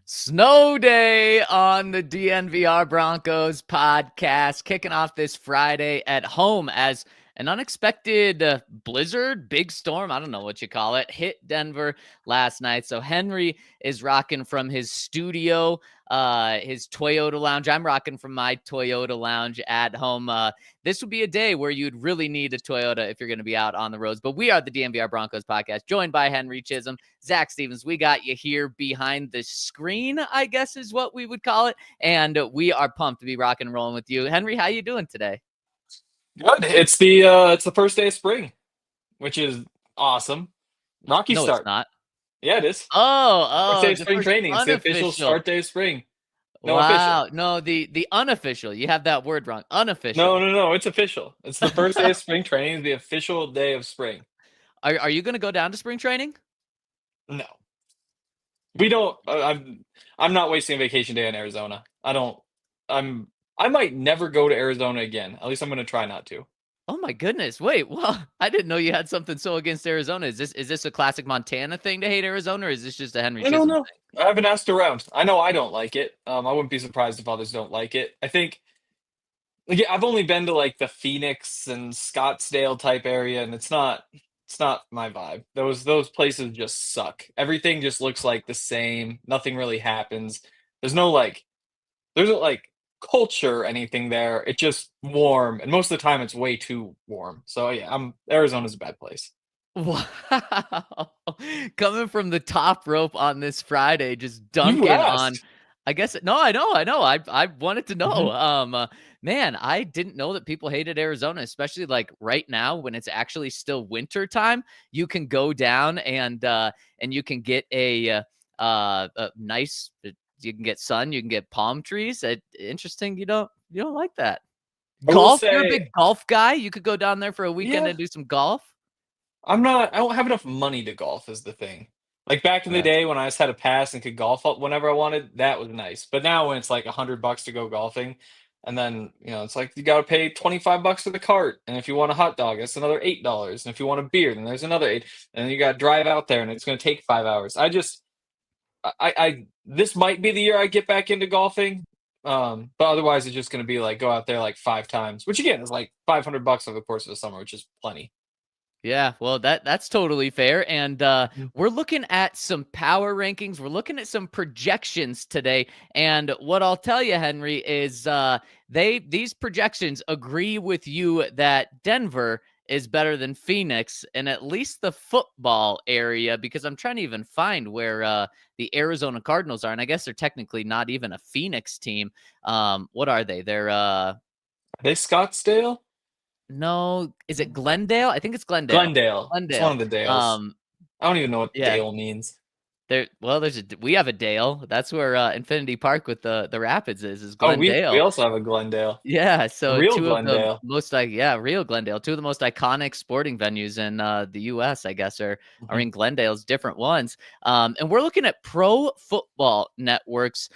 Snow day on the DNVR Broncos podcast, kicking off this Friday at home as an unexpected blizzard, big storm, I don't know what you call it, hit Denver last night. So Henry is rocking from his studio, his Toyota lounge. I'm rocking from my Toyota lounge at home. This would be a day where you'd really need a Toyota if you're going to be out on the roads. But we are the DNVR Broncos podcast, joined by Henry Chisholm, Zach Stevens. We got you here behind the screen, I guess is what we would call it. And we are pumped to be rocking and rolling with you. Henry, how you doing today? Good. It's the first day of spring, which is awesome. Rocky No, start. it's not. Yeah, it is. First day of spring training. It's the official start day of spring. No wow. official. No, the unofficial. You have that word wrong. Unofficial. No. It's official. It's the first day of spring training. The official day of spring. Are you going to go down to spring training? No, we don't. I'm not wasting a vacation day in Arizona. I might never go to Arizona again. At least I'm going to try not to. Oh my goodness. Wait, well, I didn't know you had something so against Arizona. Is this a classic Montana thing to hate Arizona, or is this just a Henry I don't Chisholm know. thing? I haven't asked around. I know I don't like it. I wouldn't be surprised if others don't like it. I think. Yeah, I've only been to like the Phoenix and Scottsdale type area, and it's not my vibe. Those places just suck. Everything just looks like the same. Nothing really happens. There's no there's no culture or anything there. It's just warm, and most of the time it's way too warm. So yeah, Arizona's a bad place. Wow. Coming from the top rope on this Friday, just You dunking on. asked. I guess no, I know. I wanted to know. Mhm. Man, I didn't know that people hated Arizona, especially like right now when it's actually still winter time. You can go down and you can get a nice. You can get sun. You can get palm trees. Interesting. You don't like that. I will Golf. You're a say, big golf guy. You could go down there for a weekend yeah, and do some golf. I don't have enough money to golf is the thing. Like back in the day when I just had a pass and could golf up whenever I wanted, that was nice. But now when it's like $100 to go golfing, and then it's like you got to pay $25 for the cart, and if you want a hot dog, it's another $8, and if you want a beer, then there's another eight, and then you got to drive out there, and it's going to take 5 hours. I this might be the year I get back into golfing, but otherwise it's just going to be like go out there like 5 times, which again is like $500 over the course of the summer, which is plenty. Yeah, well, that's totally fair. And Mm. we're looking at some power rankings. We're looking at some projections today. And what I'll tell you, Henry, is these projections agree with you that Denver is better than Phoenix in at least the football area, because I'm trying to even find where the Arizona Cardinals are. And I guess they're technically not even a Phoenix team. What are they? They're Are they Scottsdale? no, is it Glendale? I think it's Glendale. Glendale. It's one Glendale. of the Dales. Um, I don't even know what yeah, Dale means. we have a Dale. That's where Infinity Park with the Rapids is Oh, we Glendale. also have a Glendale. Yeah, so Real two of the Glendale. most real Glendale. Two of the most iconic sporting venues in the US, I guess, are Mhm. in Glendale's different ones. And we're looking at Pro Football Networks.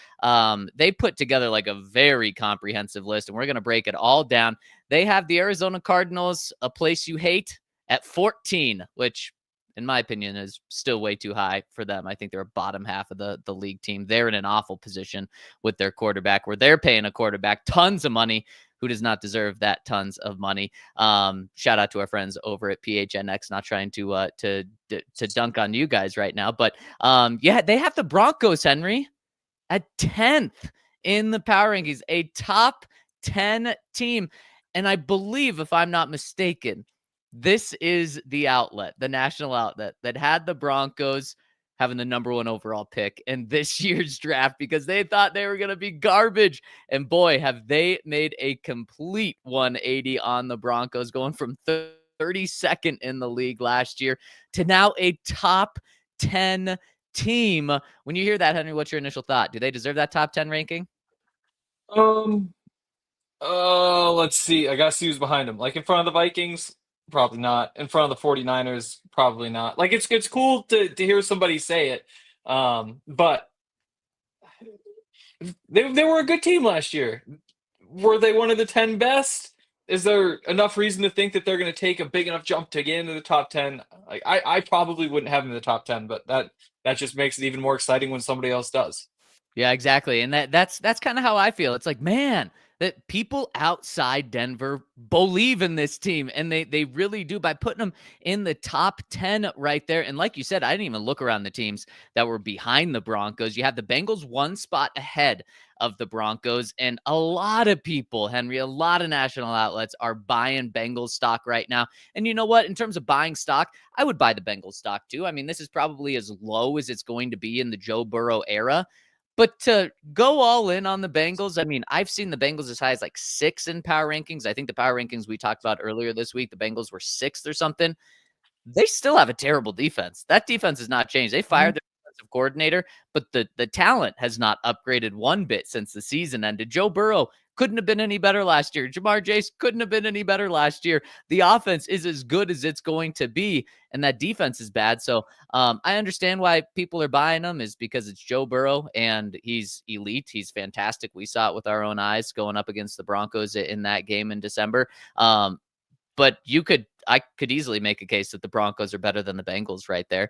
They put together like a very comprehensive list, and we're gonna break it all down. They have the Arizona Cardinals, a place you hate, at 14, which in my opinion is still way too high for them. I think they're a bottom half of the league team. They're in an awful position with their quarterback, where they're paying a quarterback tons of money who does not deserve that tons of money. Shout out to our friends over at PHNX. Not trying to dunk on you guys right now, but yeah, they have the Broncos, Henry, at 10th in the power rankings, a top 10 team. And I believe, if I'm not mistaken, this is the outlet, the national outlet that had the Broncos having the number 1 overall pick in this year's draft because they thought they were going to be garbage. And boy, have they made a complete 180 on the Broncos, going from 32nd in the league last year to now a top 10 team. When you hear that, Henry, what's your initial thought? Do they deserve that top 10 ranking? Let's see. I gotta see who's behind them. Like in front of the Vikings, probably not. In front of the 49ers, probably not. Like it's cool to hear somebody say it. But they were a good team last year. Were they one of the 10 best? Is there enough reason to think that they're going to take a big enough jump to get into the top 10? Like I probably wouldn't have them in the top 10, but that just makes it even more exciting when somebody else does. Yeah, exactly. And that's kind of how I feel. It's like, man, that people outside Denver believe in this team, and they really do by putting them in the top 10 right there. And like you said, I didn't even look around the teams that were behind the Broncos. You have the Bengals 1 spot ahead of the Broncos, and a lot of people, Henry, a lot of national outlets are buying Bengals stock right now. And you know what? In terms of buying stock, I would buy the Bengals stock too. I mean, this is probably as low as it's going to be in the Joe Burrow era. But to go all in on the Bengals, I mean, I've seen the Bengals as high as like 6 in power rankings. I think the power rankings we talked about earlier this week, the Bengals were 6th or something. They still have a terrible defense. That defense has not changed. They fired their defensive coordinator, but the talent has not upgraded one bit since the season ended. Joe Burrow couldn't have been any better last year. Jamar Chase couldn't have been any better last year. The offense is as good as it's going to be, and that defense is bad. So I understand why people are buying them is because it's Joe Burrow, and he's elite. He's fantastic. We saw it with our own eyes going up against the Broncos in that game in December. But I could easily make a case that the Broncos are better than the Bengals right there,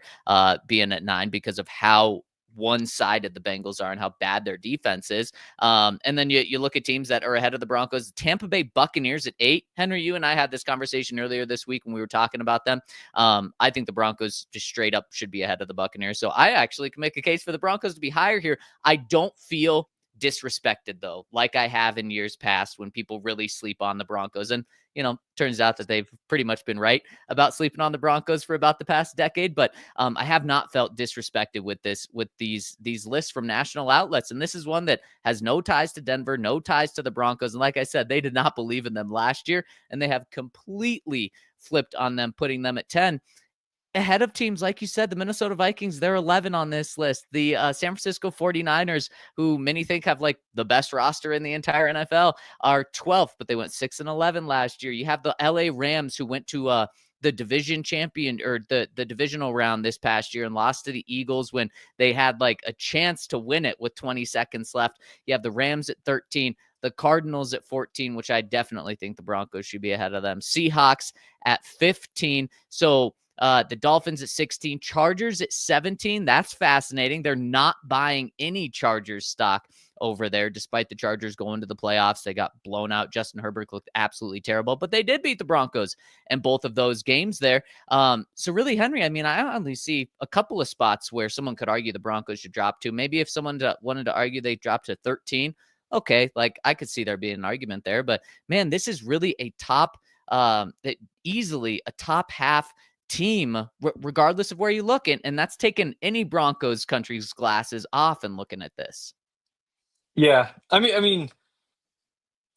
being at 9 because of how one-sided the Bengals are and how bad their defense is. And then you look at teams that are ahead of the Broncos. Tampa Bay Buccaneers at 8. Henry, you and I had this conversation earlier this week when we were talking about them. I think the Broncos just straight up should be ahead of the Buccaneers. So I actually can make a case for the Broncos to be higher here. I don't feel disrespected, though, like I have in years past when people really sleep on the Broncos. And turns out that they've pretty much been right about sleeping on the Broncos for about the past decade. But I have not felt disrespected with these lists from national outlets. And this is one that has no ties to Denver, no ties to the Broncos. And like I said, they did not believe in them last year, and they have completely flipped on them, putting them at 10. Ahead of teams, like you said, the Minnesota Vikings, they're 11 on this list. The San Francisco 49ers, who many think have like the best roster in the entire NFL, are 12th, but they went 6-11 last year. You have the LA Rams, who went to the division champion or the divisional round this past year and lost to the Eagles when they had like a chance to win it with 20 seconds left. You have the Rams at 13. The Cardinals at 14, which I definitely think the Broncos should be ahead of them. Seahawks at 15. So the Dolphins at 16, Chargers at 17. That's fascinating. They're not buying any Chargers stock over there, despite the Chargers going to the playoffs. They got blown out. Justin Herbert looked absolutely terrible, but they did beat the Broncos in both of those games there. So really, Henry, I mean, I only see a couple of spots where someone could argue the Broncos should drop to. Maybe if someone wanted to argue they dropped to 13, okay, like I could see there being an argument there. But man, this is really a top, easily a top half team, regardless of where you look at, and that's taking any Broncos country's glasses off and looking at this. Yeah, I mean,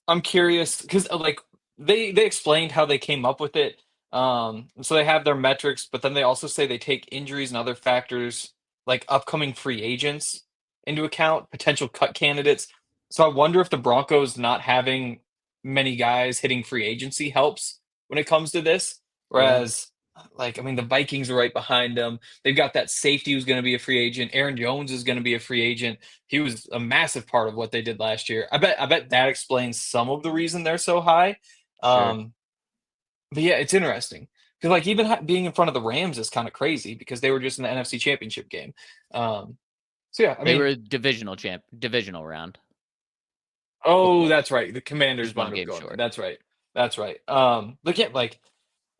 I'm curious because like they explained how they came up with it. So they have their metrics, but then they also say they take injuries and other factors like upcoming free agents into account, potential cut candidates. So I wonder if the Broncos not having many guys hitting free agency helps when it comes to this. Whereas, like, I mean, the Vikings are right behind them. They've got that safety who's going to be a free agent. Aaron Jones is going to be a free agent. He was a massive part of what they did last year. I bet that explains some of the reason they're so high. Sure. But yeah, it's interesting because like even being in front of the Rams is kind of crazy because they were just in the NFC Championship game. So yeah, I They mean, were divisional round. oh, that's right. The Commanders Just one wound up game going. short. That's right. That's right. Look at like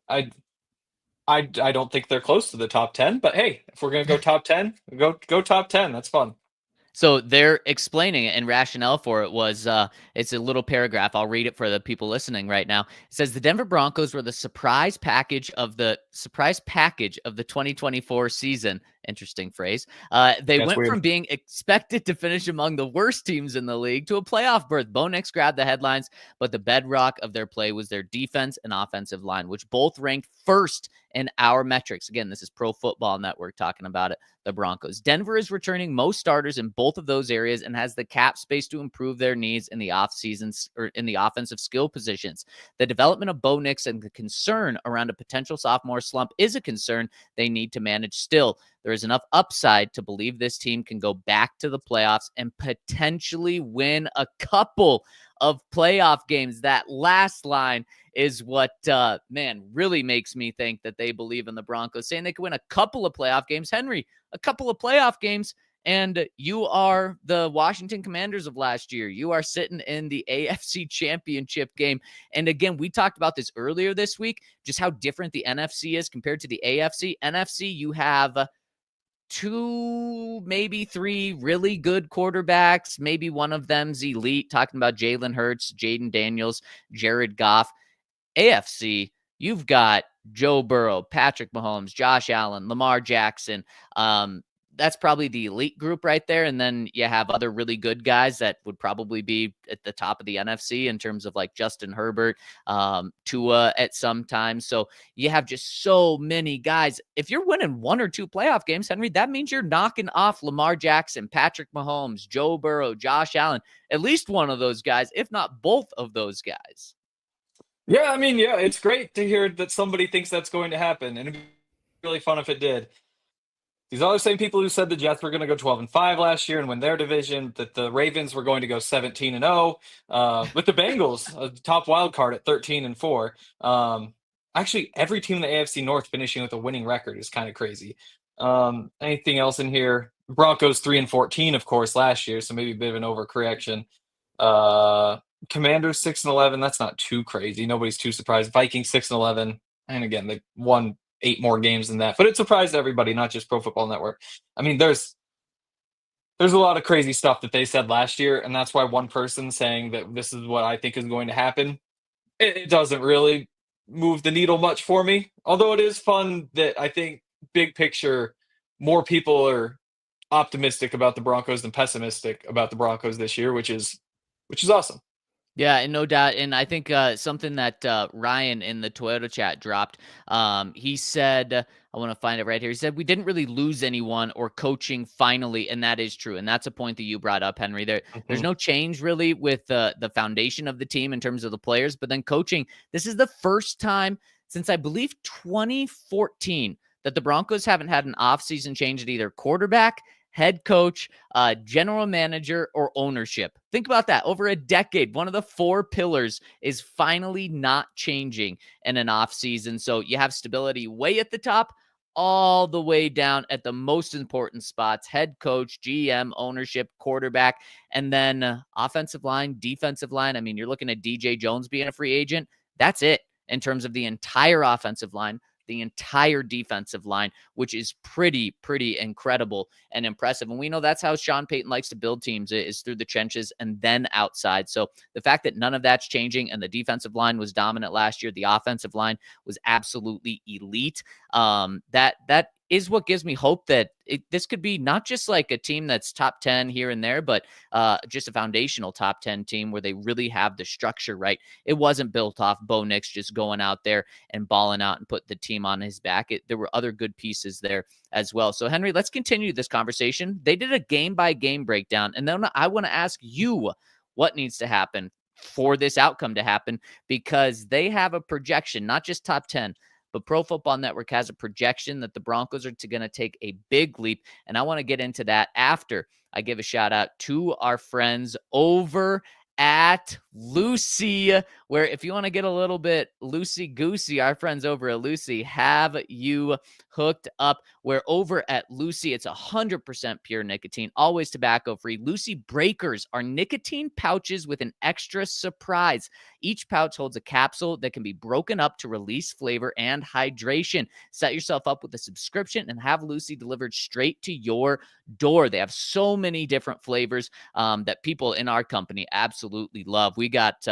I don't think they're close to the top 10, but hey, if we're gonna go top 10, go top 10. That's fun. So they're explaining it, and rationale for it was it's a little paragraph. I'll read it for the people listening right now. It says the Denver Broncos were the surprise package of the 2024 season, Interesting phrase. They That's went weird. from being expected to finish among the worst teams in the league to a playoff berth. Bo Nix grabbed the headlines, but the bedrock of their play was their defense and offensive line, which both ranked first in our metrics. Again, this is Pro Football Network talking about it. The Broncos. Denver is returning most starters in both of those areas and has the cap space to improve their needs in the off seasons or in the offensive skill positions. The development of Bo Nix and the concern around a potential sophomore slump is a concern they need to manage still. There is enough upside to believe this team can go back to the playoffs and potentially win a couple of playoff games. That last line is what, really makes me think that they believe in the Broncos, saying they can win a couple of playoff games. Henry, a couple of playoff games, and you are the Washington Commanders of last year. You are sitting in the AFC Championship game. And again, we talked about this earlier this week, just how different the NFC is compared to the AFC. NFC, you have two, maybe three really good quarterbacks. Maybe one of them's elite, talking about Jalen Hurts, Jaden Daniels, Jared Goff. AFC, you've got Joe Burrow, Patrick Mahomes, Josh Allen, Lamar Jackson. That's probably the elite group right there. And then you have other really good guys that would probably be at the top of the NFC in terms of like Justin Herbert, Tua at some time. So you have just so many guys. If you're winning one or two playoff games, Henry, that means you're knocking off Lamar Jackson, Patrick Mahomes, Joe Burrow, Josh Allen, at least one of those guys, if not both of those guys. Yeah, I mean, yeah, it's great to hear that somebody thinks that's going to happen, and it'd be really fun if it did. These are the same people who said the Jets were going to go 12-5 last year and win their division, that the Ravens were going to go 17-0, with the Bengals, a top wild card at 13-4. Actually, every team in the AFC North finishing with a winning record is kind of crazy. Anything else in here? Broncos 3-14, of course, last year, so maybe a bit of an overcorrection. Commanders 6-11. That's not too crazy. Nobody's too surprised. Vikings 6-11, and again, they won 8 more games than that, but it surprised everybody, not just Pro Football Network. I mean, there's a lot of crazy stuff that they said last year, and that's why one person saying that this is what I think is going to happen, it doesn't really move the needle much for me. Although it is fun that I think big picture, more people are optimistic about the Broncos than pessimistic about the Broncos this year, which is awesome. Yeah, and no doubt. And I think something that Ryan in the Toyota chat dropped, he said, I want to find it right here. He said, we didn't really lose anyone or coaching finally. And that is true. And that's a point that you brought up, Henry. There's no change really with the foundation of the team in terms of the players. But then coaching, this is the first time since I believe 2014 that the Broncos haven't had an offseason change at either quarterback, head coach, general manager, or ownership. Think about that. Over a decade, one of the 4 pillars is finally not changing in an offseason. So you have stability way at the top, all the way down at the most important spots: head coach, GM, ownership, quarterback, and then offensive line, defensive line. I mean, you're looking at DJ Jones being a free agent. That's it in terms of the entire offensive line, the entire defensive line, which is pretty incredible and impressive. And we know that's how Sean Payton likes to build teams, is through the trenches and then outside. So the fact that none of that's changing and the defensive line was dominant last year, the offensive line was absolutely elite. That is what gives me hope that this could be not just like a team that's top 10 here and there, but just a foundational top 10 team where they really have the structure right. It wasn't built off Bo Nix just going out there and balling out and put the team on his back. There were other good pieces there as well. So, Henry, let's continue this conversation. They did a game-by-game breakdown, and then I want to ask you what needs to happen for this outcome to happen, because they have a projection, not just top 10, but Pro Football Network has a projection that the Broncos are going to take a big leap. And I want to get into that after I give a shout out to our friends over at Lucy, where if you want to get a little bit loosey-goosey, our friends over at Lucy have you hooked up, where over at Lucy, it's 100% pure nicotine, always tobacco-free. Lucy Breakers are nicotine pouches with an extra surprise. Each pouch holds a capsule that can be broken up to release flavor and hydration. Set yourself up with a subscription and have Lucy delivered straight to your door. They have so many different flavors that people in our company absolutely love. We got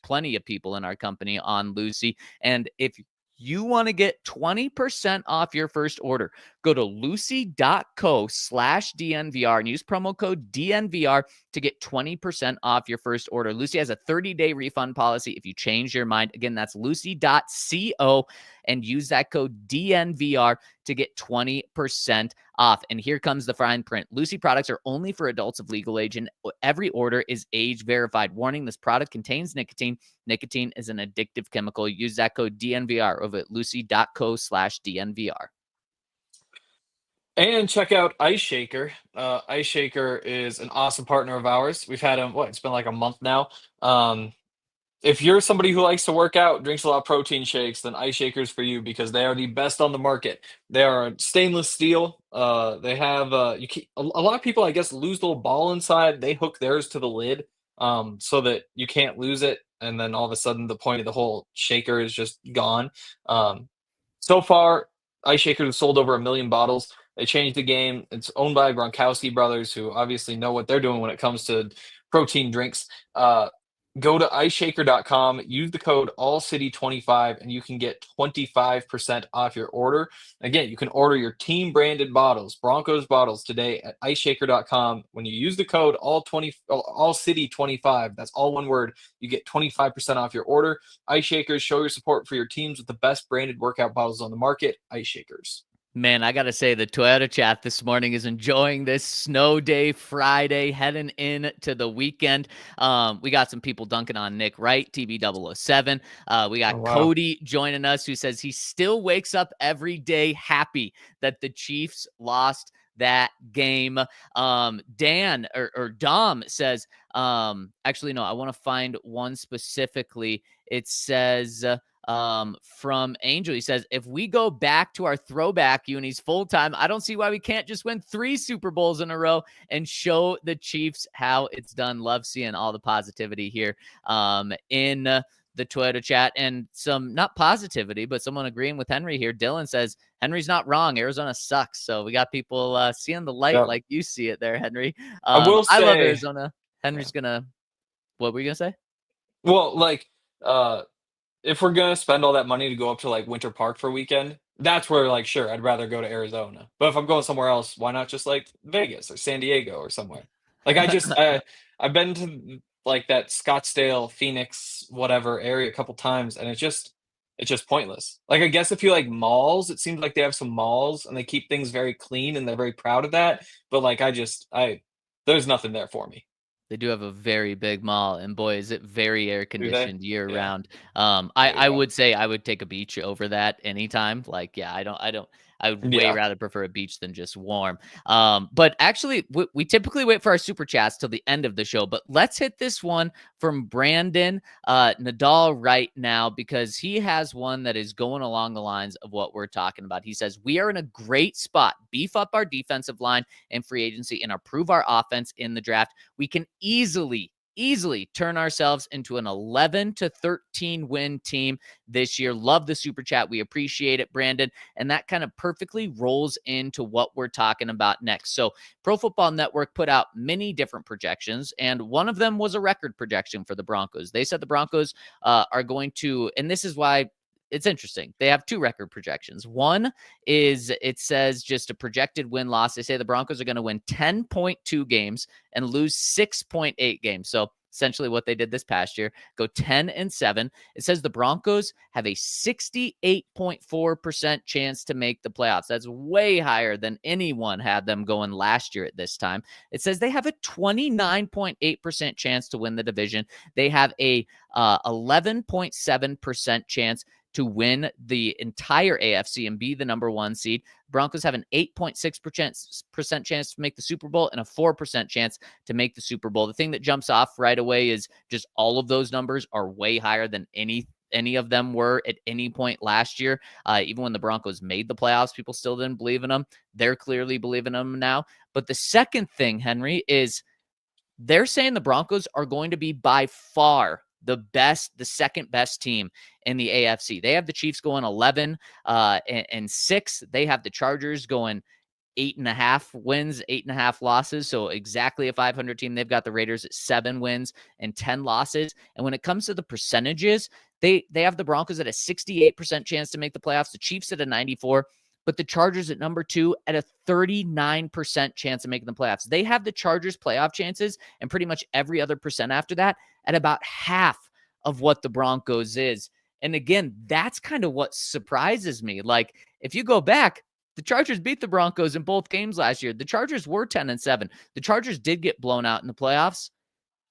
plenty of people in our company on Lucy. And if you want to get 20% off your first order, Go to lucy.co/DNVR and use promo code DNVR to get 20% off your first order. Lucy has a 30-day refund policy if you change your mind. Again, that's lucy.co and use that code DNVR to get 20% off. And here comes the fine print. Lucy products are only for adults of legal age, and every order is age verified. Warning, this product contains nicotine. Nicotine is an addictive chemical. Use that code DNVR over at lucy.co/DNVR. And check out Ice Shaker. Ice Shaker is an awesome partner of ours. We've had him, it's been like a month now. If you're somebody who likes to work out, drinks a lot of protein shakes, then Ice Shakers for you because they are the best on the market. They are stainless steel. They have a lot of people, I guess, lose the little ball inside. They hook theirs to the lid so that you can't lose it, and then all of a sudden the point of the whole shaker is just gone. So far, Ice Shakers have sold over 1 million bottles. They changed the game. It's owned by Gronkowski brothers, who obviously know what they're doing when it comes to protein drinks. Go to iceshaker.com, use the code ALLCITY25, and you can get 25% off your order. Again, you can order your team branded bottles, Broncos bottles, today at iceshaker.com. When you use the code ALLCITY25, that's all one word, you get 25% off your order. Ice Shakers, show your support for your teams with the best branded workout bottles on the market. Ice Shakers. Man, I got to say, the Toyota chat this morning is enjoying this snow day Friday, heading into the weekend. We got some people dunking on Nick Wright, TB007. We got Cody joining us, who says he still wakes up every day happy that the Chiefs lost that game. Dan or Dom says, actually, no, I want to find one specifically. It says, from Angel, he says, if we go back to our throwback unis full time, I don't see why we can't just win 3 Super Bowls in a row and show the Chiefs how it's done. Love seeing all the positivity here in the Toyota chat, and some not positivity, but someone agreeing with Henry here. Dylan says Henry's not wrong. Arizona sucks. So we got people seeing the light like you see it there, Henry. I will say, I love Arizona. Henry's gonna. What were you gonna say? Well, if we're gonna spend all that money to go up to like Winter Park for a weekend, that's where sure, I'd rather go to Arizona. But if I'm going somewhere else, why not just Vegas or San Diego or somewhere? I've been to that Scottsdale, Phoenix, whatever area a couple times, and it's just pointless. I guess if you like malls, it seems like they have some malls and they keep things very clean and they're very proud of that. But there's nothing there for me. They do have a very big mall, and boy, is it very air conditioned year round. I I would say I would take a beach over that anytime. I would way rather prefer a beach than just warm. But actually, we typically wait for our super chats till the end of the show. But let's hit this one from Brandon Nadal right now, because he has one that is going along the lines of what we're talking about. He says, we are in a great spot. Beef up our defensive line and free agency and improve our offense in the draft. We can easily turn ourselves into an 11-13 win team this year. Love the super chat. We appreciate it, Brandon. And that kind of perfectly rolls into what we're talking about next. So Pro Football Network put out many different projections, and one of them was a record projection for the Broncos. They said the Broncos are going to, and this is why it's interesting. They have 2 record projections. One is, it says just a projected win-loss. They say the Broncos are going to win 10.2 games and lose 6.8 games. So essentially what they did this past year, go 10-7. It says the Broncos have a 68.4% chance to make the playoffs. That's way higher than anyone had them going last year at this time. It says they have a 29.8% chance to win the division. They have a 11.7% chance to win the entire AFC and be the number 1 seed. Broncos have an 8.6% chance to make the Super Bowl and a 4% chance to make the Super Bowl. The thing that jumps off right away is just all of those numbers are way higher than any of them were at any point last year. Even when the Broncos made the playoffs, people still didn't believe in them. They're clearly believing them now. But the second thing, Henry, is they're saying the Broncos are going to be by far the second best team in the AFC. They have the Chiefs going 11-6. They have the Chargers going 8.5 wins, 8.5 losses. So exactly a 500 team. They've got the Raiders at 7 wins and 10 losses. And when it comes to the percentages, they have the Broncos at a 68% chance to make the playoffs, the Chiefs at a 94%. but the Chargers at number 2 at a 39% chance of making the playoffs. They have the Chargers playoff chances and pretty much every other percent after that at about half of what the Broncos is. And again, that's kind of what surprises me. Like, if you go back, the Chargers beat the Broncos in both games last year. The Chargers were 10-7. The Chargers did get blown out in the playoffs,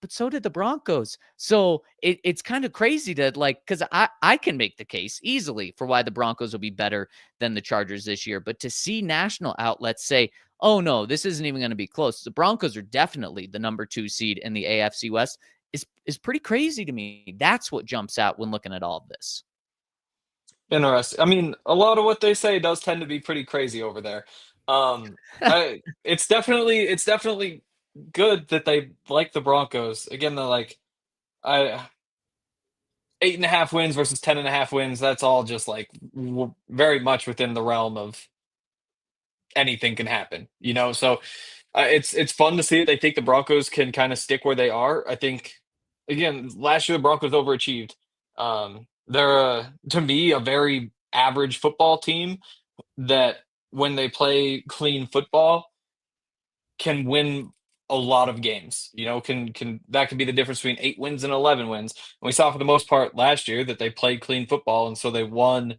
but so did the Broncos. So it's kind of crazy to because I can make the case easily for why the Broncos will be better than the Chargers this year. But to see national outlets say, oh no, this isn't even going to be close. The Broncos are definitely the number 2 seed in the AFC West is pretty crazy to me. That's what jumps out when looking at all of this. Interesting. I mean, a lot of what they say does tend to be pretty crazy over there. It's definitely good that they like the Broncos. Again, they're like, 8.5 wins versus 10.5 wins. That's all just like very much within the realm of anything can happen, So it's fun to see that they think the Broncos can kind of stick where they are. I think, again, last year the Broncos overachieved. They're to me a very average football team that when they play clean football can win a lot of games. Can that could be the difference between 8 wins and 11 wins. And we saw for the most part last year that they played clean football, and so they won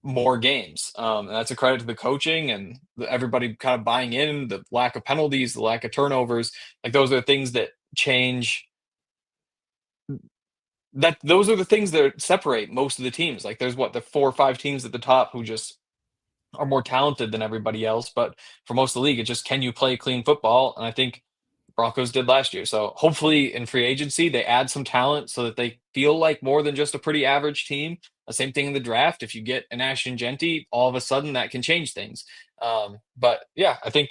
more games. And that's a credit to the coaching and everybody kind of buying in, the lack of penalties, the lack of turnovers. Like, those are the things that change. Those are the things that separate most of the teams. Like, there's the 4 or 5 teams at the top who just are more talented than everybody else. But for most of the league, it's just, can you play clean football? And I think Broncos did last year. So hopefully in free agency, they add some talent so that they feel like more than just a pretty average team. The same thing in the draft. If you get an Ashton Genty, all of a sudden that can change things. But yeah, I think,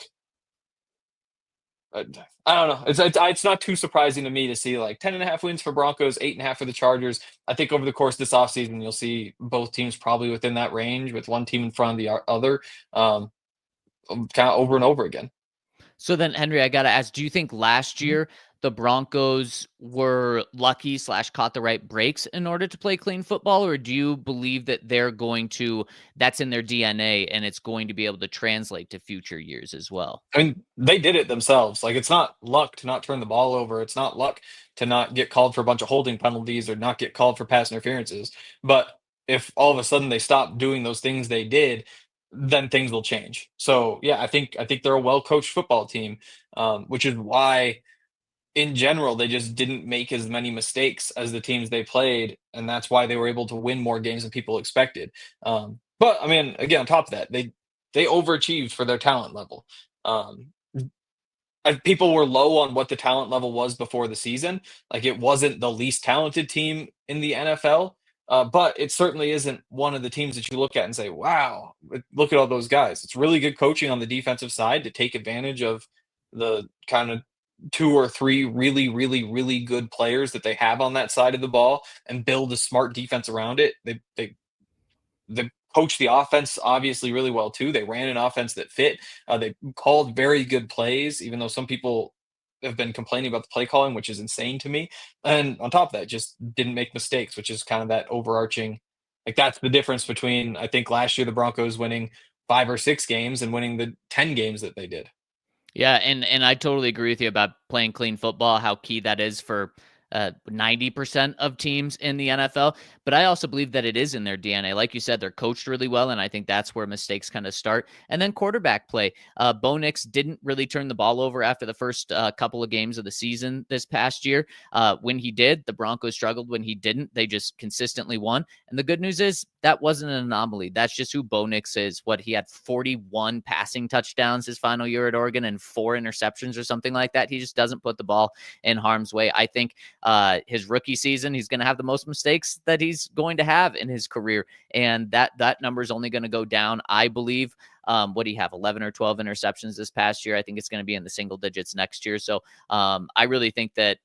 I don't know. It's not too surprising to me to see like 10.5 wins for Broncos, 8.5 for the Chargers. I think over the course of this offseason, you'll see both teams probably within that range with one team in front of the other, kind of over and over again. So then, Henry, I got to ask, do you think last year the Broncos were lucky / caught the right breaks in order to play clean football? Or do you believe that that's in their DNA and it's going to be able to translate to future years as well? I mean, they did it themselves. Like, it's not luck to not turn the ball over. It's not luck to not get called for a bunch of holding penalties or not get called for pass interferences. But if all of a sudden they stop doing those things they did, then things will change. So yeah, I think they're a well-coached football team, which is why in general they just didn't make as many mistakes as the teams they played, and that's why they were able to win more games than people expected. But I mean, again, on top of that, they overachieved for their talent level. Um, People were low on what the talent level was before the season. Like, it wasn't the least talented team in the NFL, but it certainly isn't one of the teams that you look at and say, wow, look at all those guys. It's really good coaching on the defensive side to take advantage of the kind of 2 or 3 really, really, really good players that they have on that side of the ball and build a smart defense around it. They coached the offense obviously really well too. They ran an offense that fit. They called very good plays, even though some people have been complaining about the play calling, which is insane to me. And on top of that, just didn't make mistakes, which is kind of that overarching. Like, that's the difference between, I think, last year the Broncos winning 5 or 6 games and winning the 10 games that they did. Yeah, and I totally agree with you about playing clean football, how key that is for 90% of teams in the NFL. But I also believe that it is in their DNA. Like you said, they're coached really well, and I think that's where mistakes kind of start. And then quarterback play. Bo Nix didn't really turn the ball over after the first couple of games of the season this past year. When he did, the Broncos struggled. When he didn't, they just consistently won. And the good news is that wasn't an anomaly. That's just who Bo Nix is. He had 41 passing touchdowns his final year at Oregon and 4 interceptions or something like that. He just doesn't put the ball in harm's way. I think his rookie season, he's going to have the most mistakes that he's going to have in his career. And that number is only going to go down, I believe. What do you have, 11 or 12 interceptions this past year? I think it's going to be in the single digits next year. So I really think that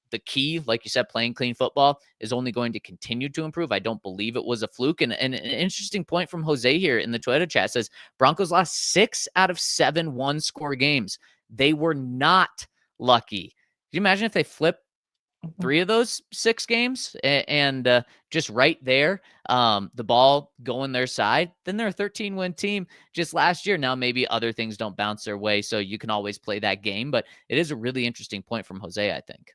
the key, like you said, playing clean football is only going to continue to improve. I don't believe it was a fluke. And an interesting point from Jose here in the Twitter chat says Broncos lost 6 out of 7 one-score games. They were not lucky. Can you imagine if they flipped 3 of those 6 games and just right there, the ball going their side, then they're a 13-win team just last year. Now, maybe other things don't bounce their way, so you can always play that game, but it is a really interesting point from Jose, I think.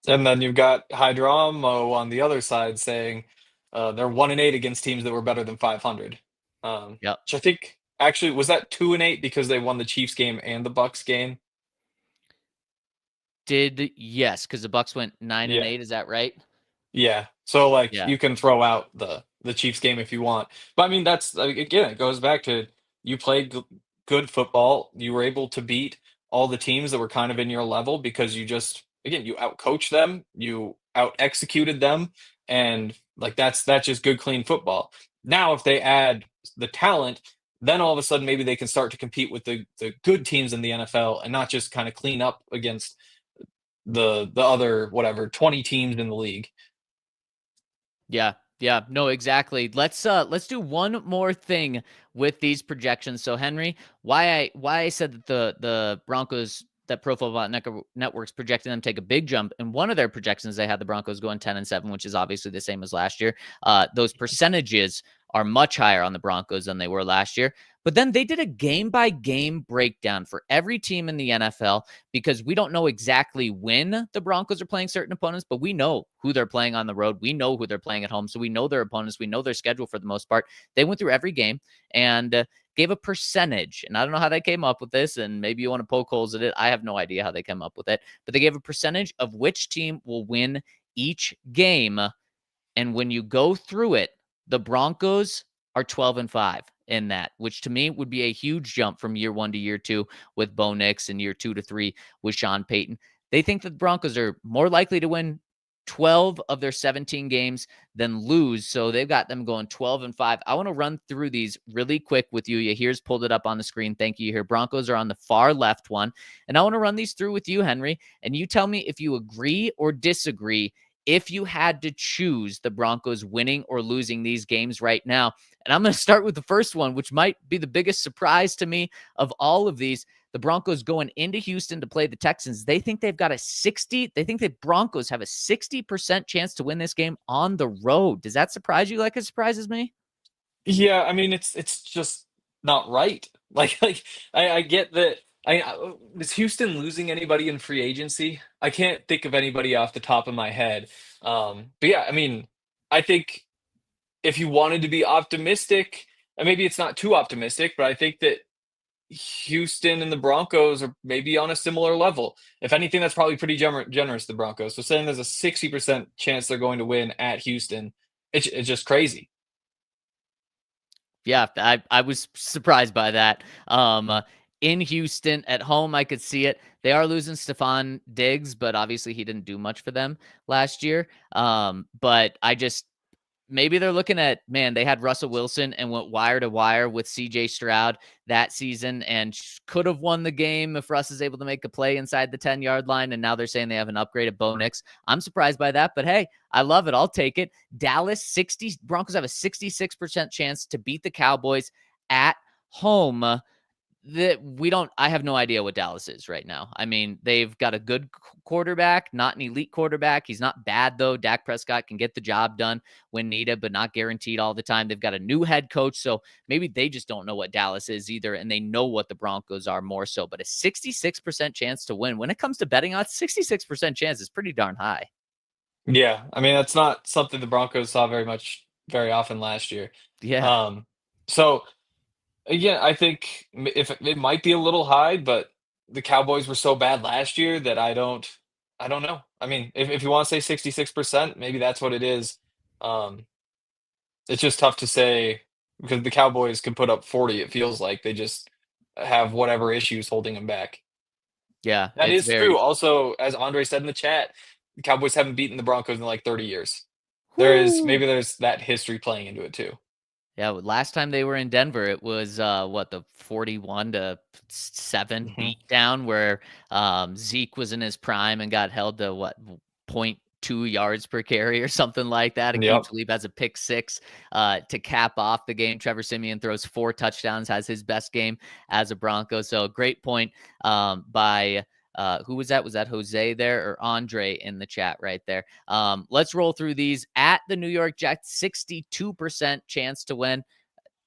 And then you've got Hydramo on the other side saying they're 1-8 against teams that were better than 500. Yep. Which I think actually was that 2-8 because they won the Chiefs game and the Bucks game. Yes, because the Bucks went 9 and Yeah. 8. Is that right? Yeah. So like Yeah. you can throw out the Chiefs game if you want. But I mean that's again it goes back to you played good football. You were able to beat all the teams that were kind of in your level because you just again you outcoached them, you out executed them, and like that's just good clean football. Now if they add the talent, then all of a sudden maybe they can start to compete with the good teams in the NFL and not just kind of clean up against the other whatever 20 teams in the league. Yeah. Yeah. No, exactly. Let's do one more thing with these projections. So Henry, why I said that the Broncos, that Pro Football Network's projecting them take a big jump. In one of their projections, they had the Broncos going 10-7, which is obviously the same as last year. Those percentages are much higher on the Broncos than they were last year. But then they did a game-by-game breakdown for every team in the NFL because we don't know exactly when the Broncos are playing certain opponents, but we know who they're playing on the road. We know who they're playing at home. So we know their opponents. We know their schedule for the most part. They went through every game and gave a percentage. And I don't know how they came up with this. And maybe you want to poke holes at it. I have no idea how they came up with it. But they gave a percentage of which team will win each game. And when you go through it, the Broncos are 12-5 in that, which to me would be a huge jump from year 1 to year 2 with Bo Nix and year 2 to 3 with Sean Payton. They think that the Broncos are more likely to win 12 of their 17 games than lose. So they've got them going 12-5. I want to run through these really quick with you. Here's pulled it up on the screen. Thank you. Here, Broncos are on the far left one. And I want to run these through with you, Henry. And you tell me if you agree or disagree if you had to choose the Broncos winning or losing these games right now. And I'm going to start with the first one, which might be the biggest surprise to me of all of these. The Broncos going into Houston to play the Texans. They think they've got they think the Broncos have a 60% chance to win this game on the road. Does that surprise you like it surprises me? Yeah, I mean it's just not right. Like I get that. Is Houston losing anybody in free agency? I can't think of anybody off the top of my head. But yeah, I mean, I think if you wanted to be optimistic, and maybe it's not too optimistic, but I think that Houston and the Broncos are maybe on a similar level. If anything, that's probably pretty generous, the Broncos. So saying there's a 60% chance they're going to win at Houston, it's just crazy. Yeah, I was surprised by that. In Houston at home, I could see it. They are losing Stephon Diggs, but obviously he didn't do much for them last year. But maybe they're looking at, man, they had Russell Wilson and went wire to wire with CJ Stroud that season and could have won the game if Russ is able to make a play inside the 10-yard line. And now they're saying they have an upgrade at Bo Nix. I'm surprised by that, but hey, I love it. I'll take it. Broncos have a 66% chance to beat the Cowboys at home. I have no idea what Dallas is right now. I mean, they've got a good quarterback, not an elite quarterback. He's not bad though. Dak Prescott can get the job done when needed, but not guaranteed all the time. They've got a new head coach, so maybe they just don't know what Dallas is either, and they know what the Broncos are more so. But a 66% chance to win. When it comes to betting odds, 66% chance is pretty darn high. Yeah, I mean that's not something the Broncos saw very often last year. Yeah. So again, I think if it might be a little high, but the Cowboys were so bad last year that I don't know. I mean, if you want to say 66%, maybe that's what it is. Um, it's just tough to say because the Cowboys can put up 40. It feels like they just have whatever issues holding them back. Yeah, That it's is true. very Also, as Andre said in the chat, the Cowboys haven't beaten the Broncos in like 30 years. whoo. Maybe there's that history playing into it too. Yeah, last time they were in Denver, it was the 41-7 Mhm. beat down where Zeke was in his prime and got held to point 2 yards per carry or something like that. Agim Yep. has a pick six to cap off the game. Trevor Siemian throws 4 touchdowns, has his best game as a Bronco. So great point by Who was that? Was that Jose there or Andre in the chat right there? Let's roll through these. At the New York Jets, 62% chance to win.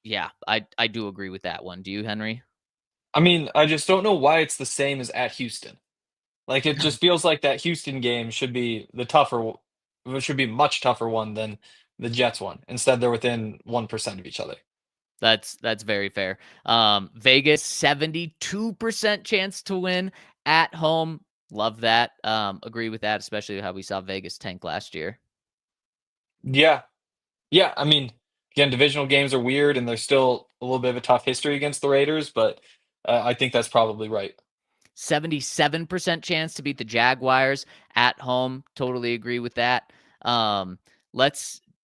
Yeah, I do agree with that one. Do you, Henry? I mean, I just don't know why it's the same as at Houston. Like, it just feels like that Houston game should be it should be much tougher one than the Jets one. Instead, they're within 1% of each other. That's very fair. Vegas, 72% chance to win at home. Love that. Agree with that, especially how we saw Vegas tank last year. Yeah. Yeah, I mean, again, divisional games are weird, and there's still a little bit of a tough history against the Raiders, but I think that's probably right. 77% chance to beat the Jaguars at home. Totally agree with that.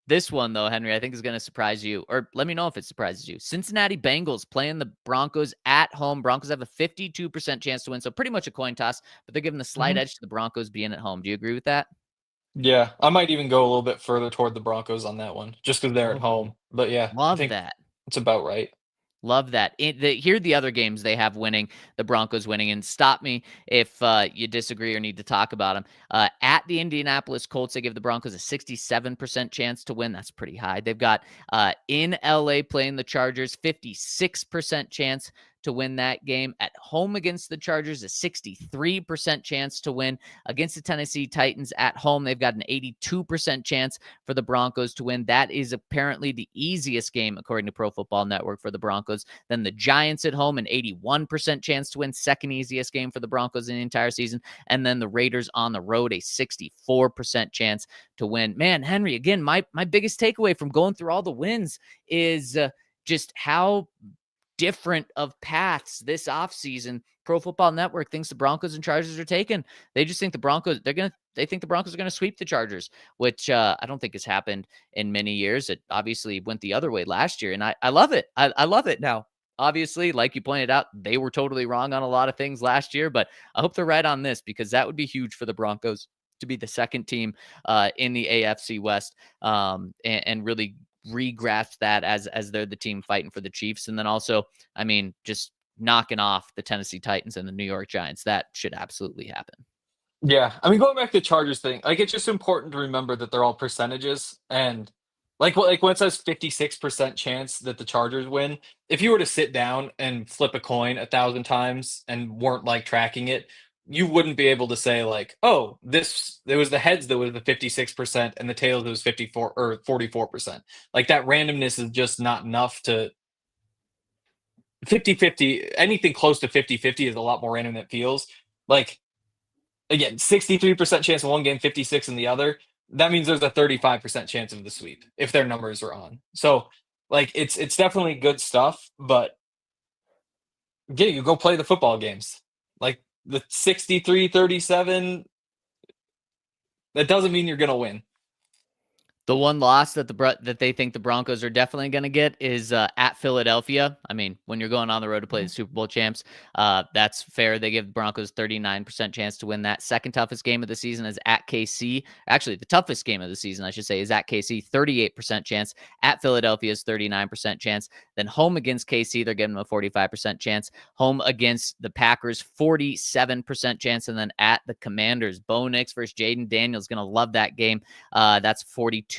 This one though, Henry, I think is going to surprise you, or let me know if it surprises you. Cincinnati Bengals playing the Broncos at home. Broncos have a 52% chance to win, so pretty much a coin toss, but they're giving the slight edge to the Broncos being at home. Do you agree with that? Yeah, I might even go a little bit further toward the Broncos on that one, just because 'cause they're at Oh, home. But yeah, I love think that. it's about right. Love that. Here are the other games they have winning, the Broncos winning, and stop me if you disagree or need to talk about them. At the Indianapolis Colts, they give the Broncos a 67% chance to win. That's pretty high. They've got in LA playing the Chargers, 56% chance to win that game. At home against the Chargers, a 63% chance to win. Against the Tennessee Titans at home, they've got an 82% chance for the Broncos to win. That is apparently the easiest game, according to Pro Football Network, for the Broncos. Then the Giants at home, an 81% chance to win. Second easiest game for the Broncos in the entire season. And then the Raiders on the road, a 64% chance to win. Man, Henry, again, my biggest takeaway from going through all the wins is just how different of paths this offseason Pro Football Network thinks the Broncos and Chargers are taking. They just think the Broncos, they think the Broncos are going to sweep the Chargers, which I don't think has happened in many years. It obviously went the other way last year, and I love it. I love it now. Obviously, like you pointed out, they were totally wrong on a lot of things last year, but I hope they're right on this because that would be huge for the Broncos to be the second team in the AFC West and really re-grasp that as they're the team fighting for the Chiefs. And then also, I mean, just knocking off the Tennessee Titans and the New York Giants. That should absolutely happen. Yeah, I mean, going back to the Chargers thing, like, it's just important to remember that they're all percentages, and like when it says 56% chance that the Chargers win, if you were to sit down and flip a coin 1,000 times and weren't, like, tracking it, you wouldn't be able to say, like, "Oh, this it was the heads that was the 56% and the tails that was 54 or 44%." Like, that randomness is just not enough to 50-50. Anything close to 50-50 is a lot more random than it feels. Like, again, 63% chance in one game, 56 in the other. That means there's a 35% chance of the sweep if their numbers are on. So, like, it's definitely good stuff, but yeah, you go play the football games. Like, the 63-37, that doesn't mean you're going to win. The one loss that that they think the Broncos are definitely going to get is at Philadelphia. I mean, when you're going on the road to play the Super Bowl champs, that's fair. They give the Broncos 39% chance to win that. Second toughest game of the season is at KC. Actually, the toughest game of the season, I should say, is at KC. 38% chance. At Philadelphia's 39% chance. Then home against KC, they're giving them a 45% chance. Home against the Packers, 47% chance. And then at the Commanders, Bo Nix versus Jaden Daniels, going to love that game. That's 42%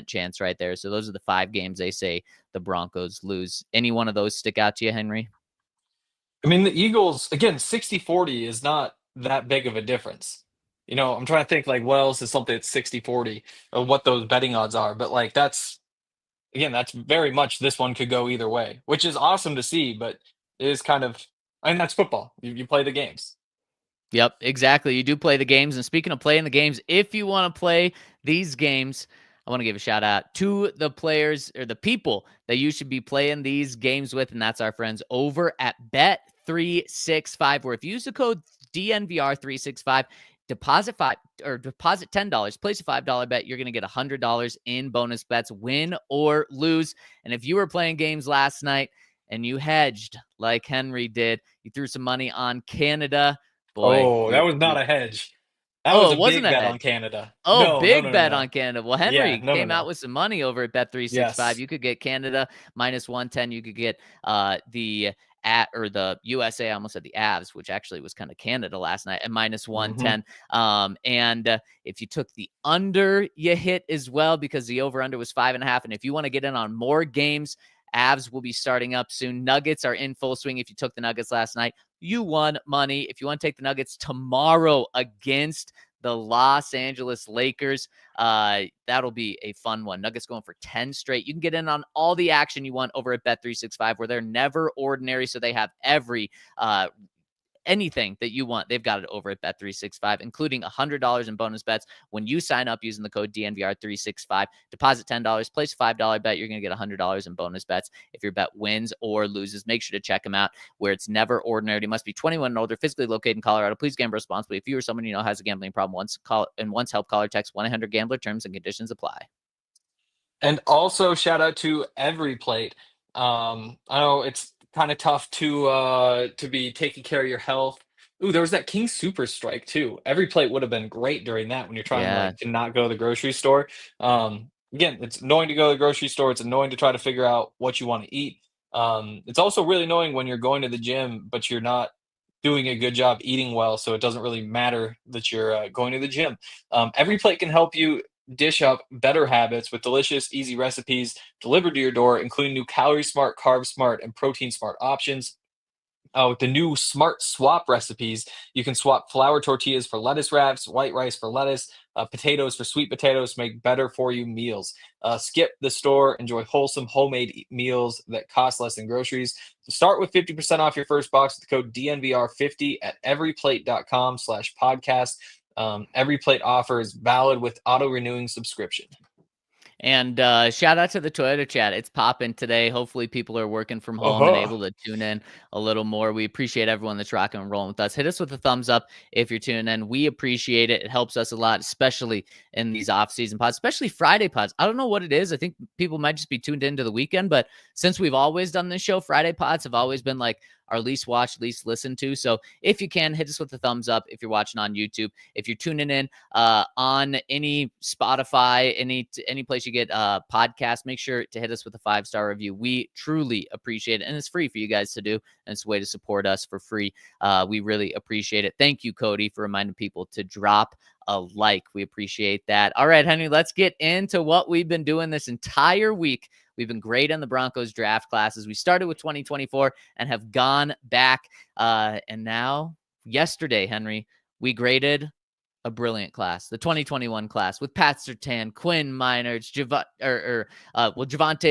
chance right there. So those are the 5 games they say the Broncos lose. Any one of those stick out to you, Henry? I mean, the Eagles, again, 60-40 is not that big of a difference. You know, I'm trying to think, like, what else is something that's 60-40 or what those betting odds are. But, like, again, that's very much this one could go either way, which is awesome to see, but it is kind of, I mean, that's football. You play the games. Yep, exactly. You do play the games. And speaking of playing the games, if you want to play these games, I want to give a shout out to the players or the people that you should be playing these games with. And that's our friends over at Bet365, where if you use the code DNVR365, deposit $10, place a $5 bet, you're going to get $100 in bonus bets, win or lose. And if you were playing games last night and you hedged like Henry did, you threw some money on Canada. Boy, Oh, that was not a hedge. That was Oh, a it wasn't big a bet on hedge. Canada. Oh, No, no, big no, no, bet no. on Canada. Well, Yeah, Henry no, no, came out no. with some money over at Bet365. Yes. You could get Canada minus 110. You could get the USA. I almost said the Avs, which actually was kind of Canada last night, at minus 110. And if you took the under, you hit as well, because the over under was 5.5. And if you want to get in on more games, Avs will be starting up soon. Nuggets are in full swing. If you took the Nuggets last night, you won money. If you want to take the Nuggets tomorrow against the Los Angeles Lakers, that'll be a fun one. Nuggets going for 10 straight. You can get in on all the action you want over at Bet365, where they're never ordinary. So they have every anything that you want, they've got it over at Bet365, including $100 in bonus bets when you sign up using the code DNVR365. Deposit $10, place a $5 bet. You're going to get $100 in bonus bets if your bet wins or loses. Make sure to check them out, where it's never ordinary. You must be 21 and older, physically located in Colorado. Please gamble responsibly. If you or someone you know has a gambling problem, once help, call or text 1-800-GAMBLER. Terms and conditions apply. And also shout out to Every Plate. I know it's kind of tough to be taking care of your health. Ooh, there was that King Super Strike too. Every Plate would have been great during that when you're trying Yeah. like to not go to the grocery store. Again, it's annoying to go to the grocery store. It's annoying to try to figure out what you want to eat. It's also really annoying when you're going to the gym, but you're not doing a good job eating well, so it doesn't really matter that you're going to the gym. Every Plate can help you dish up better habits with delicious, easy recipes delivered to your door, including new calorie smart, carb smart, and protein smart options. With the new Smart Swap recipes, you can swap flour tortillas for lettuce wraps, white rice for lettuce, potatoes for sweet potatoes to make better for you meals. Skip the store, enjoy wholesome homemade meals that cost less than groceries. So start with 50% off your first box with the code DNVR50 at everyplate.com/podcast. Every plate offer is valid with auto renewing subscription. And shout out to the Toyota chat. It's popping today. Hopefully people are working from home and Uh-huh. able to tune in a little more. We appreciate everyone that's rocking and rolling with us. Hit us with a thumbs up if you're tuning in. We appreciate it. It helps us a lot, especially in these off-season pods, especially Friday pods. I don't know what it is. I think people might just be tuned into the weekend, but since we've always done this show, Friday pods have always been like our least watched, least listened to. So if you can, hit us with a thumbs up if you're watching on YouTube. If you're tuning in on any Spotify, any place you get podcasts, make sure to hit us with a 5-star review. We truly appreciate it, and it's free for you guys to do, and it's a way to support us for free. We really appreciate it. Thank you, Cody, for reminding people to drop a like. We appreciate that. All right, Henry, let's get into what we've been doing this entire week. We've been great in the Broncos draft classes. We started with 2024 and have gone back. And now, yesterday, Henry, we graded a brilliant class, the 2021 class, with Pat Surtain, Quinn Miners, Javonte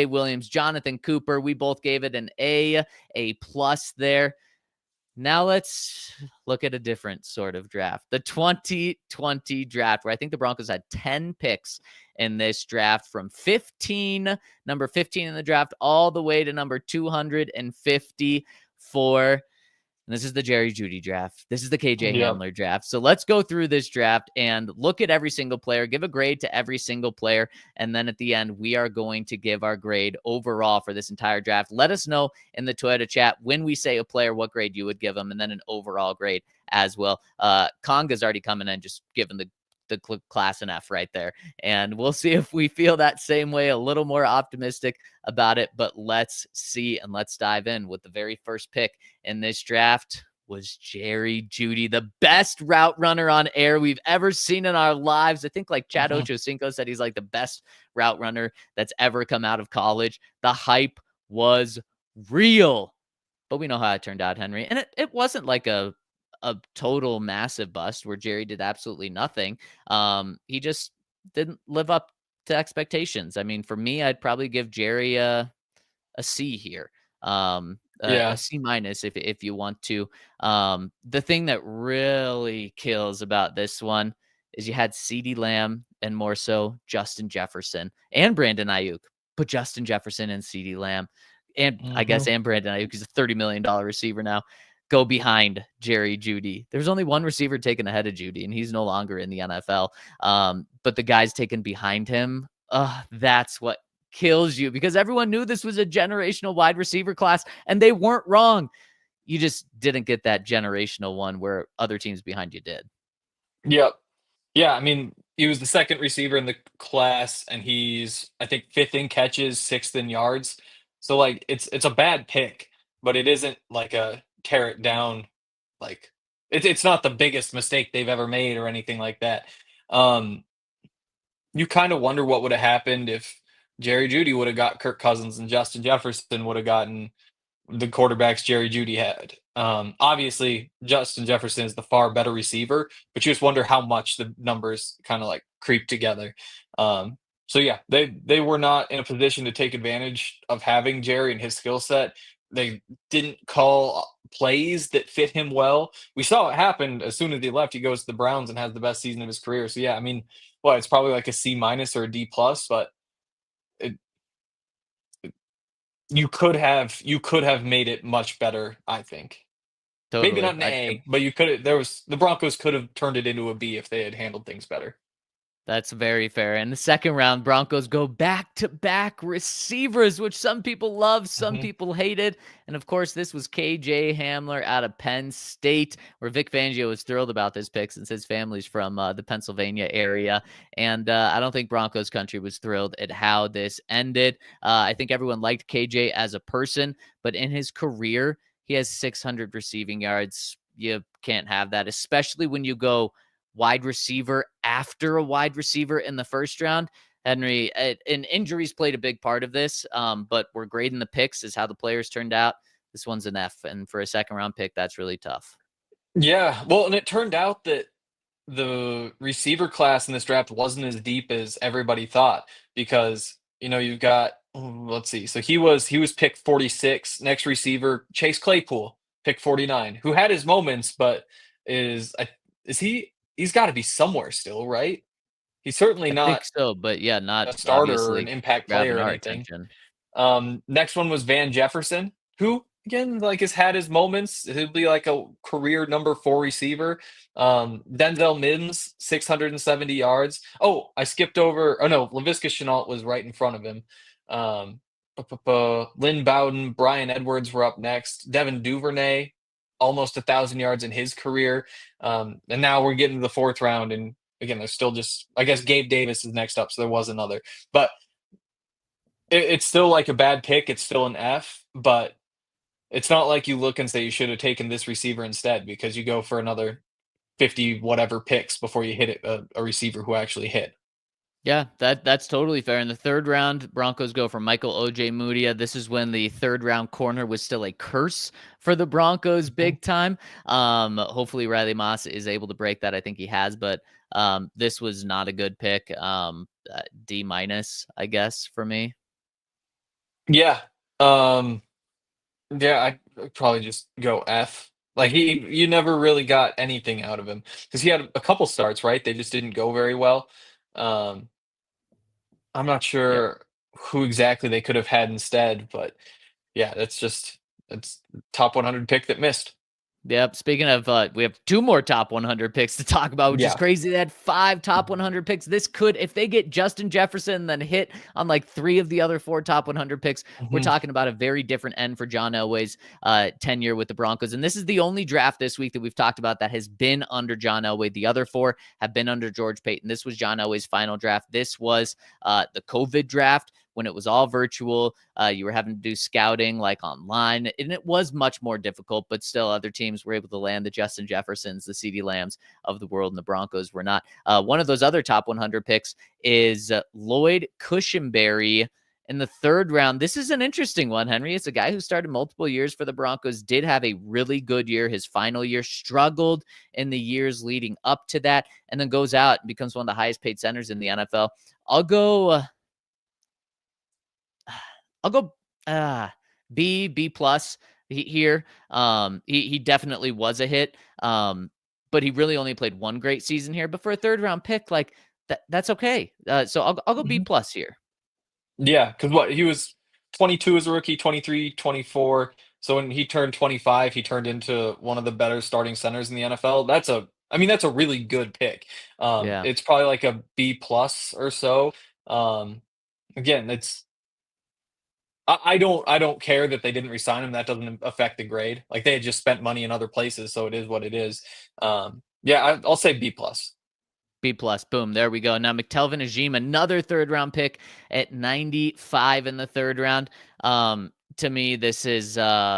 Williams, Jonathan Cooper. We both gave it an A plus there. Now let's look at a different sort of draft, the 2020 draft, where I think the Broncos had 10 picks in this draft, from number 15 in the draft, all the way to number 254. And this is the Jerry Jeudy draft. This is the KJ Yep. Hamler draft. So let's go through this draft and look at every single player, give a grade to every single player. And then at the end, we are going to give our grade overall for this entire draft. Let us know in the Toyota chat when we say a player, what grade you would give them, and then an overall grade as well. Conga's already coming in, just giving the class an F right there. And we'll see if we feel that same way, a little more optimistic about it. But let's see, and let's dive in with the very first pick in this draft. Was Jerry Jeudy, the best route runner on air we've ever seen in our lives. I think like Chad Ochocinco said, he's like the best route runner that's ever come out of college. The hype was real, but we know how it turned out, Henry. And it wasn't like a total massive bust where Jerry did absolutely nothing. He just didn't live up to expectations. I mean, for me, I'd probably give Jerry a C here. A C minus if you want to. The thing that really kills about this one is you had CeeDee Lamb and more so Justin Jefferson and Brandon Ayuk, but Justin Jefferson and CeeDee Lamb, and I guess and Brandon Ayuk is a $30 million receiver now, go behind Jerry Jeudy. There's only one receiver taken ahead of Jeudy, and he's no longer in the NFL. But the guys taken behind him, that's what kills you, because everyone knew this was a generational wide receiver class, and they weren't wrong. You just didn't get that generational one where other teams behind you did. Yep. Yeah, I mean, he was the second receiver in the class, and he's I think fifth in catches, sixth in yards. So like it's a bad pick, but it isn't like a tear it down like it's not the biggest mistake they've ever made or anything like that. Um, you kind of wonder what would have happened if Jerry Jeudy would have got Kirk Cousins and Justin Jefferson would have gotten the quarterbacks Jerry Jeudy had. Obviously, Justin Jefferson is the far better receiver, but you just wonder how much the numbers kind of like creep together. Um, so yeah, they were not in a position to take advantage of having Jerry and his skill set. They didn't call plays that fit him well. We saw it happen as soon as he left. He goes to the Browns and has the best season of his career. So yeah, I mean, well, it's probably like a C minus or a D plus, but it, you could have made it much better, I think. Maybe Totally. not an A, but you could there was the Broncos could have turned it into a B if they had handled things better. That's very fair. In the second round, Broncos go back to back receivers, which some people love, some Mhm. people hated. And of course, this was KJ Hamler out of Penn State, where Vic Fangio was thrilled about this pick since his family's from the Pennsylvania area. And I don't think Broncos country was thrilled at how this ended. I think everyone liked KJ as a person, but in his career, he has 600 receiving yards. You can't have that, especially when you go wide receiver after a wide receiver in the first round. Henry, and injuries played a big part of this, but we're grading the picks is how the players turned out. This one's an F, and for a second round pick, that's really tough. Yeah, well, and it turned out that the receiver class in this draft wasn't as deep as everybody thought because, you've got let's see. So he was pick 46, next receiver, Chase Claypool, pick 49, who had his moments, but is he's got to be somewhere still, right? He's certainly I not think so, but yeah, not a starter or an obviously impact player grabbing or our anything. attention. Next one was Van Jefferson, who again like has had his moments. He'll be like a career number four receiver. Denzel Mims, 670 yards. Oh, I skipped over. Oh no, Laviska Shenault was right in front of him. Lynn Bowden, Brian Edwards were up next. Devin Duvernay, almost 1,000 yards in his career. And now we're getting to the fourth round, and again, there's still just I guess Gabe Davis is next up, so there was another, but it's still like a bad pick. It's still an F, but it's not like you look and say you should have taken this receiver instead because you go for another 50 whatever picks before you hit a receiver who actually hit. Yeah, that's totally fair. In the third round, Broncos go for Michael Ojemudia. This is when the third round corner was still a curse for the Broncos Mhm. big time. Hopefully Riley Moss is able to break that. I think he has, but this was not a good pick. D minus, I guess, for me. Yeah. Um, yeah, I'd probably just go F. Like you never really got anything out of him because he had a couple starts, right? They just didn't go very well. Um, I'm not Yep. sure who exactly they could have had instead, but yeah, that's top 100 pick that missed. Yep. Speaking of, we have two more top 100 picks to talk about, which is Yeah. crazy. They had five top 100 picks. This could, if they get Justin Jefferson and then hit on like three of the other four top 100 picks, we're Mhm. talking about a very different end for John Elway's tenure with the Broncos. And this is the only draft this week that we've talked about that has been under John Elway. The other four have been under George Payton. This was John Elway's final draft. This was the COVID draft when it was all virtual. You were having to do scouting like online, and it was much more difficult, but still other teams were able to land the Justin Jeffersons, the CeeDee Lambs of the world, and the Broncos were not. One of those other top 100 picks is Lloyd Cushenberry in the third round. This is an interesting one, Henry. It's a guy who started multiple years for the Broncos, did have a really good year. His final year struggled in the years leading up to that, and then goes out and becomes one of the highest paid centers in the NFL. I'll go I'll go B plus here. He definitely was a hit. But he really only played one great season here. But for a third round pick, like that's okay. So I'll go B Mhm. plus here. Yeah, because what he was 22 as a rookie, 23, 24. So when he turned 25, he turned into one of the better starting centers in the NFL. I mean, that's a really good pick. Yeah. It's probably like a B plus or so. Um, again, I don't care that they didn't resign him. That doesn't affect the grade. Like they had just spent money in other places, so it is what it is. Yeah, I'll say B plus. B plus. Boom. There we go. Now McTelvin Agim, another third round pick at 95 in the third round. To me, this is an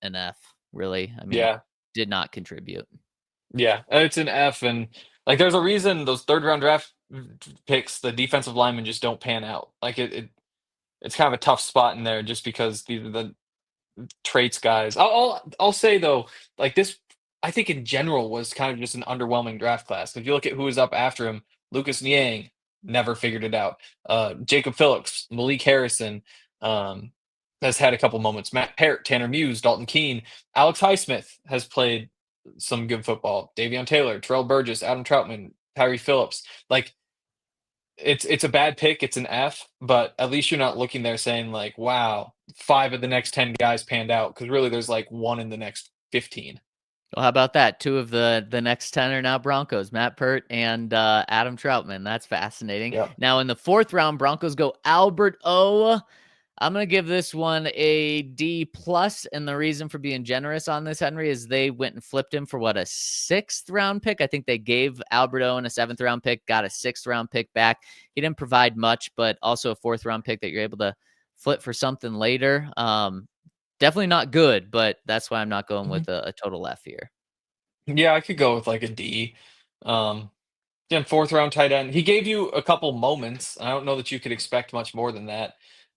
F. Really. I mean, Yeah, did not contribute. yeah, it's an F, and like there's a reason those third round draft picks, the defensive linemen just don't pan out. Like it's kind of a tough spot in there just because the traits guys. I'll say though, like this, I think in general was kind of just an underwhelming draft class. If you look at who was up after him, Lucas Niang never figured it out. Jacob Phillips, Malik Harrison, um, has had a couple moments. Matt Parrott, Tanner Muse, Dalton Keene, Alex Highsmith has played some good football. Davion Taylor, Terrell Burgess, Adam Troutman, Tyrie Phillips. Like it's a bad pick. It's an F, but at least you're not looking there saying like, "Wow, 5 of the next 10 guys panned out." Because really, there's like one in the next 15. Well, how about that? Two of the next 10 are now Broncos, Matt Pert and Adam Troutman. That's fascinating. Yeah. Now in the fourth round, Broncos go Albert O. I'm going to give this one a D plus, and the reason for being generous on this, Henry, is they went and flipped him for a 6th round pick. I think they gave Albert O a 7th round pick, got a 6th round pick back. He didn't provide much, but also a 4th round pick that you're able to flip for something later. Definitely not good, but that's why I'm not going with a total F here. Yeah, I could go with like a D. Um, yeah, 4th round tight end. He gave you a couple moments. I don't know that you could expect much more than that.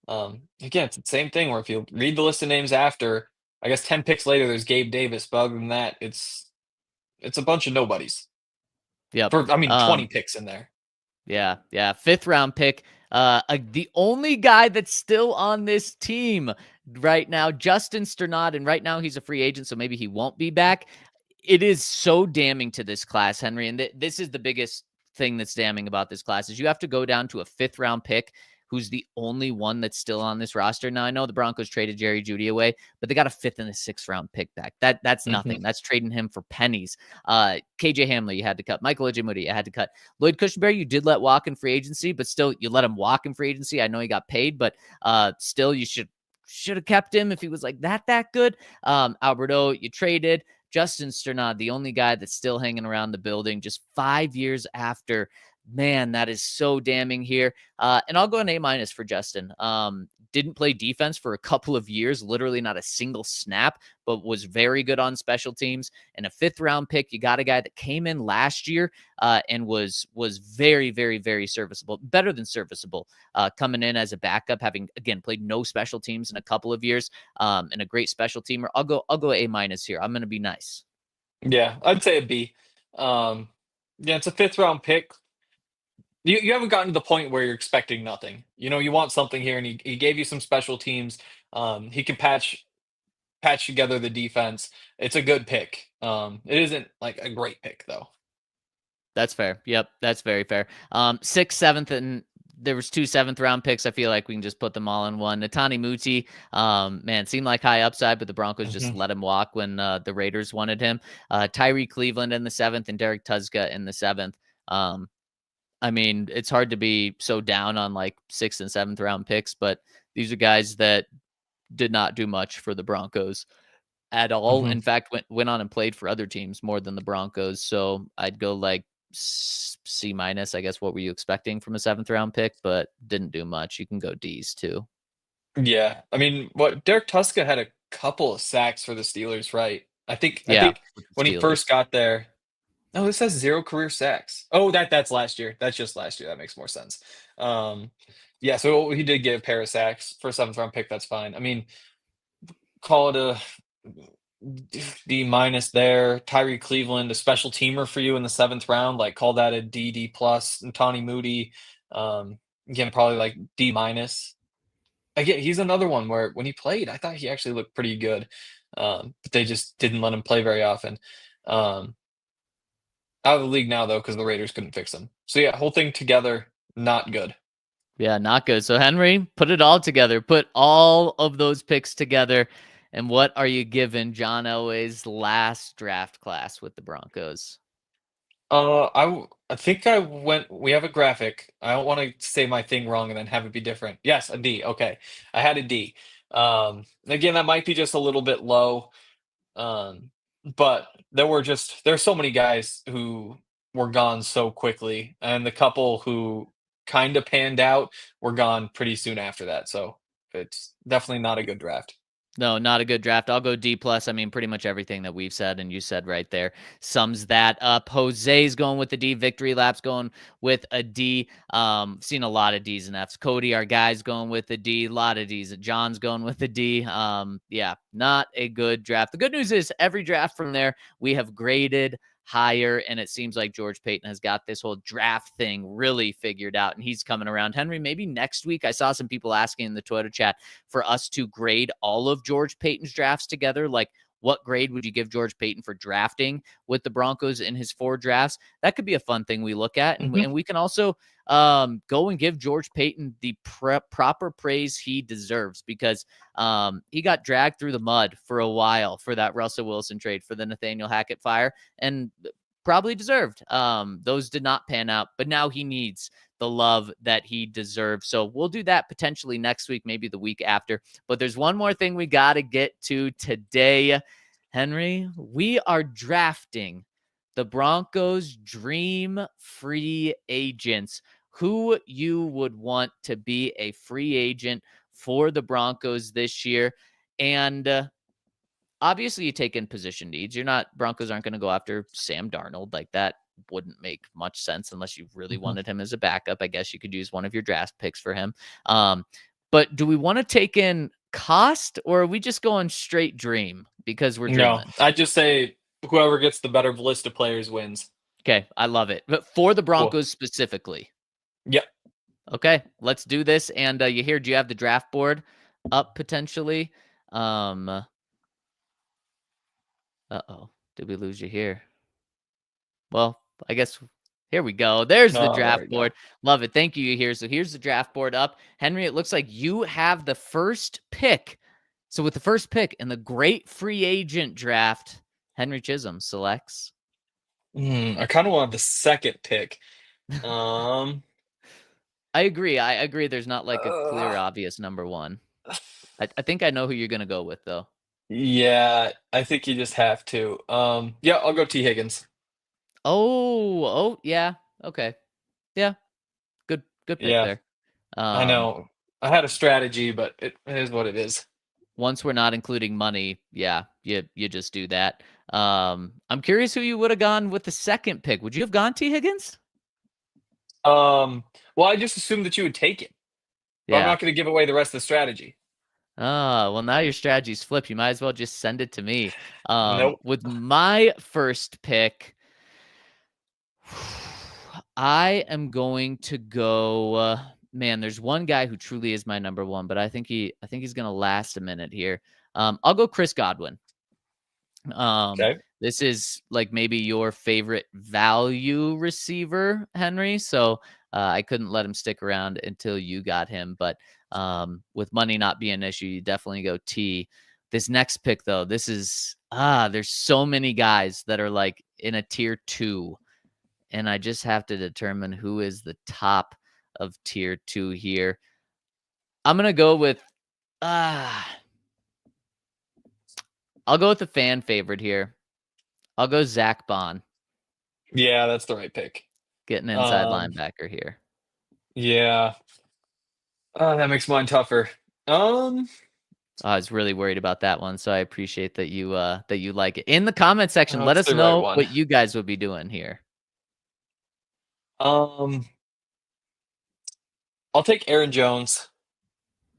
Again, it's the same thing where if you read the list of names after, I guess 10 picks later, there's Gabe Davis. But other than that, it's a bunch of nobodies. Yep. For 20 picks in there. Yeah. 5th round pick. The only guy that's still on this team right now, Justin Strnad, and right now he's a free agent, so maybe he won't be back. It is so damning to this class, Henry, and this is the biggest thing that's damning about this class is you have to go down to a 5th round pick who's the only one that's still on this roster. Now, I know the Broncos traded Jeudy away, but they got a 5th and a 6th round pick back. That's nothing. That's trading him for pennies. KJ Hamler, you had to cut. Michael Ojemudia, you had to cut. Lloyd Cushenberry, you did let walk in free agency, but still, you let him walk in free agency. I know he got paid, but still, you should have kept him if he was like that good. Alberto, you traded. Justin Strnad, the only guy that's still hanging around the building just 5 years after. Man, that is so damning here. And I'll go an A- for Justin. Didn't play defense for a couple of years, literally not a single snap, but was very good on special teams. And a 5th round pick, you got a guy that came in last year and was very, very, very serviceable, better than serviceable, coming in as a backup, having again played no special teams in a couple of years, and a great special teamer. I'll go A- here. I'm going to be nice. Yeah, I'd say a B. Yeah, it's a 5th round pick. You haven't gotten to the point where you're expecting nothing. You want something here, and he gave you some special teams. He can patch together the defense. It's a good pick. It isn't like a great pick though. That's fair. Yep, that's very fair. 6th, 7th, and there was 2 7th round picks. I feel like we can just put them all in one. Netane Muti, man, seemed like high upside, but the Broncos just let him walk when the Raiders wanted him. Tyrie Cleveland in the 7th and Derrek Tuszka in the 7th. I mean, it's hard to be so down on like 6th and 7th round picks, but these are guys that did not do much for the Broncos at all. In fact, went on and played for other teams more than the Broncos. So I'd go like C-. I guess what were you expecting from a 7th round pick, but didn't do much. You can go D's too. Yeah, I mean, Derek Tuszka had a couple of sacks for the Steelers, right? I think Yeah, with the when he Steelers. first got there. No, this has 0 career sacks. Oh, that's last year. That's just last year. That makes more sense. Yeah, so he did get a pair of sacks for a 7th round pick. That's fine. I mean, call it a D- there. Tyree Cleveland, a special teamer for you in the 7th round. Like call that a D plus. And Tawny Moody, again probably like D minus. Again, he's another one where when he played, I thought he actually looked pretty good, but they just didn't let him play very often. Out of the league now though because the Raiders couldn't fix him. So yeah, whole thing together, not good. Yeah, not good. So Henry, put it all together. Put all of those picks together. And what are you giving John Elway's last draft class with the Broncos? I think I went. We have a graphic. I don't want to say my thing wrong and then have it be different. Yes, a D. Okay, I had a D. Again, that might be just a little bit low. But there's so many guys who were gone so quickly, and the couple who kind of panned out were gone pretty soon after that. So it's definitely not a good draft. No, not a good draft. I'll go D plus. I mean, pretty much everything that we've said and you said right there sums that up. Jose's going with a D. Victory Lap's going with a D. Seen a lot of D's and F's. Cody, our guy's going with a D. A lot of D's. John's going with a D. Yeah, not a good draft. The good news is every draft from there we have graded higher, and it seems like George Payton has got this whole draft thing really figured out, and he's coming around. Henry, maybe next week, I saw some people asking in the Twitter chat for us to grade all of George Payton's drafts together. Like, what grade would you give George Payton for drafting with the Broncos in his 4 drafts? That could be a fun thing we look at. And, and we can also go and give George Payton the proper praise he deserves, because he got dragged through the mud for a while for that Russell Wilson trade for the Nathaniel Hackett fire, and probably deserved. Those did not pan out, but now he needs the love that he deserves. So we'll do that potentially next week, maybe the week after. But there's one more thing we got to get to today, Henry. We are drafting the Broncos' dream free agents. Who you would want to be a free agent for the Broncos this year. And obviously you take in position needs. Broncos aren't going to go after Sam Darnold. Like, that wouldn't make much sense unless you really wanted him as a backup. I guess you could use one of your draft picks for him. But do we want to take in cost, or are we just going straight dream because we're dreaming? No, I just say whoever gets the better list of players wins. Okay, I love it. But for the Broncos specifically. Yep. Okay, let's do this. And do you have the draft board up potentially? Uh-oh. Did we lose you here? Well, I guess here we go. There's the draft board. Love it. Thank you here. So here's the draft board up. Henry, it looks like you have the first pick. So with the first pick in the great free agent draft, Henry Chisholm selects. I kind of want the second pick. I agree. There's not like a clear, obvious number one. I think I know who you're going to go with, though. Yeah, I think you just have to. Yeah, I'll go T. Higgins. Oh, yeah. Okay. Yeah. Good pick there. I know. I had a strategy, but it is what it is. Once we're not including money, yeah, you just do that. I'm curious who you would have gone with the second pick. Would you have gone T. Higgins? Well, I just assumed that you would take it. Yeah. I'm not going to give away the rest of the strategy. Well, now your strategy's flipped. You might as well just send it to me. Nope. With my first pick, I am going to go. Man, there's one guy who truly is my number one, but I think he's going to last a minute here. I'll go Chris Godwin. Okay. This is like maybe your favorite value receiver, Henry. So I couldn't let him stick around until you got him. But with money not being an issue, you definitely go T. This next pick, though, this is there's so many guys that are like in a tier 2, and I just have to determine who is the top of tier 2 here. I'm gonna go with I'll go with the fan favorite here. I'll go Zach Bond. Yeah, that's the right pick. Getting inside linebacker here. Yeah. That makes mine tougher. I was really worried about that one, so I appreciate that you like it. In the comment section, let us know what you guys would be doing here. I'll take Aaron Jones.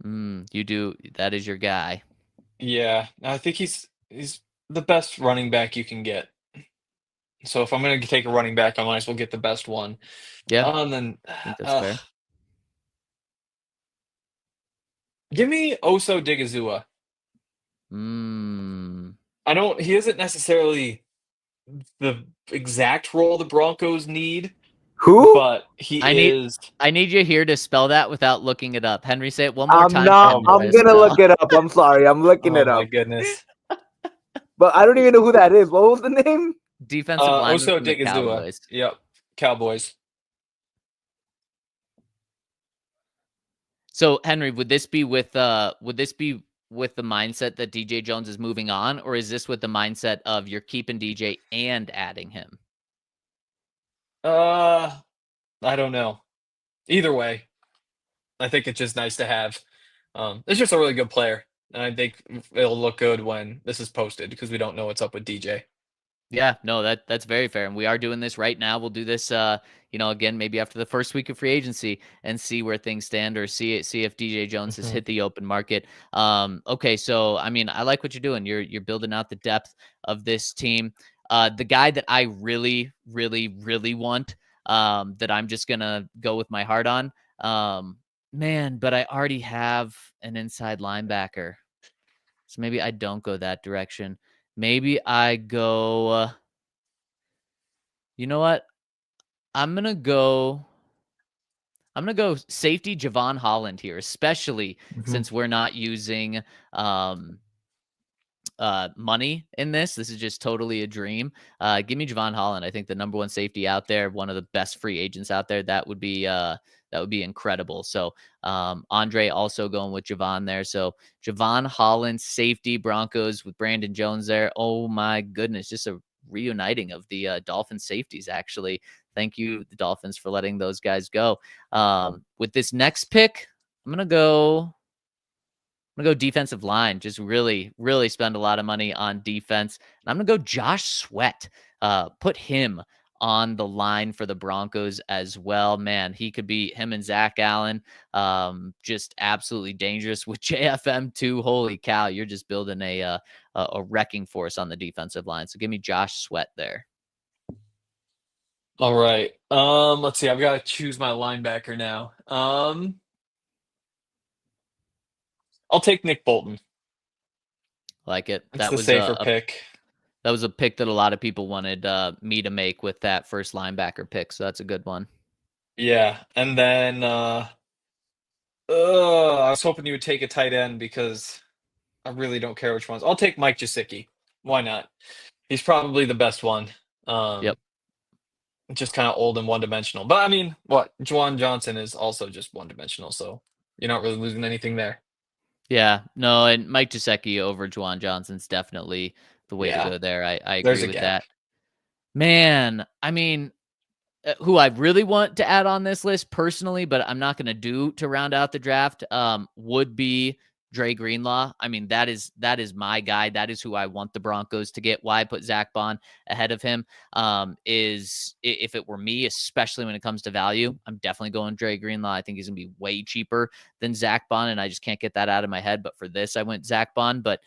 You do. That is your guy. Yeah, I think he's the best running back you can get. So if I'm going to take a running back, I might as well get the best one. Yeah. Then I think that's fair. Give me Oso Digizua. He isn't necessarily the exact role the Broncos need. Who? But is. I need you here to spell that without looking it up. Henry, say it one more time. I'm gonna look it up. I'm sorry. I'm looking it up. Oh my goodness. But I don't even know who that is. What was the name? Defensive lineman Oso from the Digizua. Cowboys. Yep. Cowboys. So Henry, would this be with the mindset that DJ Jones is moving on, or is this with the mindset of you're keeping DJ and adding him? I don't know. Either way, I think it's just nice to have. It's just a really good player, and I think it'll look good when this is posted because we don't know what's up with DJ. Yeah, no, that's very fair. And we are doing this right now. We'll do this again, maybe after the first week of free agency and see where things stand or see if DJ Jones has hit the open market. Okay, so I mean, I like what you're doing. You're building out the depth of this team. The guy that I really, really, really want, that I'm just gonna go with my heart on. Man, but I already have an inside linebacker. So maybe I don't go that direction. Maybe I go, you know what? I'm going to go safety Javon Holland here, especially since we're not using money in this. This is just totally a dream. Give me Javon Holland. I think the number one safety out there, one of the best free agents out there. That would be incredible. So Andre also going with Javon there. So Javon Holland, safety, Broncos with Brandon Jones there. Oh my goodness, just a reuniting of the Dolphins safeties, actually. Thank you, the Dolphins, for letting those guys go. With this next pick, I'm gonna go defensive line. Just really, really spend a lot of money on defense. And I'm going to go Josh Sweat. Put him on the line for the Broncos as well. Man, he could be him and Zach Allen. Just absolutely dangerous with JFM too. Holy cow. You're just building a wrecking force on the defensive line. So give me Josh Sweat there. All right. Let's see. I've got to choose my linebacker now. I'll take Nick Bolton. Like it. That's the safer pick. That was a pick that a lot of people wanted me to make with that first linebacker pick. So that's a good one. Yeah. And then I was hoping you would take a tight end because I really don't care which ones. I'll take Mike Gesicki. Why not? He's probably the best one. Yep. Just kind of old and one-dimensional. But I mean, Juwan Johnson is also just one-dimensional, so you're not really losing anything there. Yeah, no, and Mike Gesicki over Juwan Johnson's definitely the way to go there. I agree with that. Man, I mean, who I really want to add on this list personally, but I'm not going to do to round out the draft, would be Dre Greenlaw. I mean, that is my guy. That is who I want the Broncos to get. Why I put Zach Bond ahead of him is if it were me, especially when it comes to value, I'm definitely going Dre Greenlaw. I think he's going to be way cheaper than Zach Bond, and I just can't get that out of my head. But for this, I went Zach Bond. But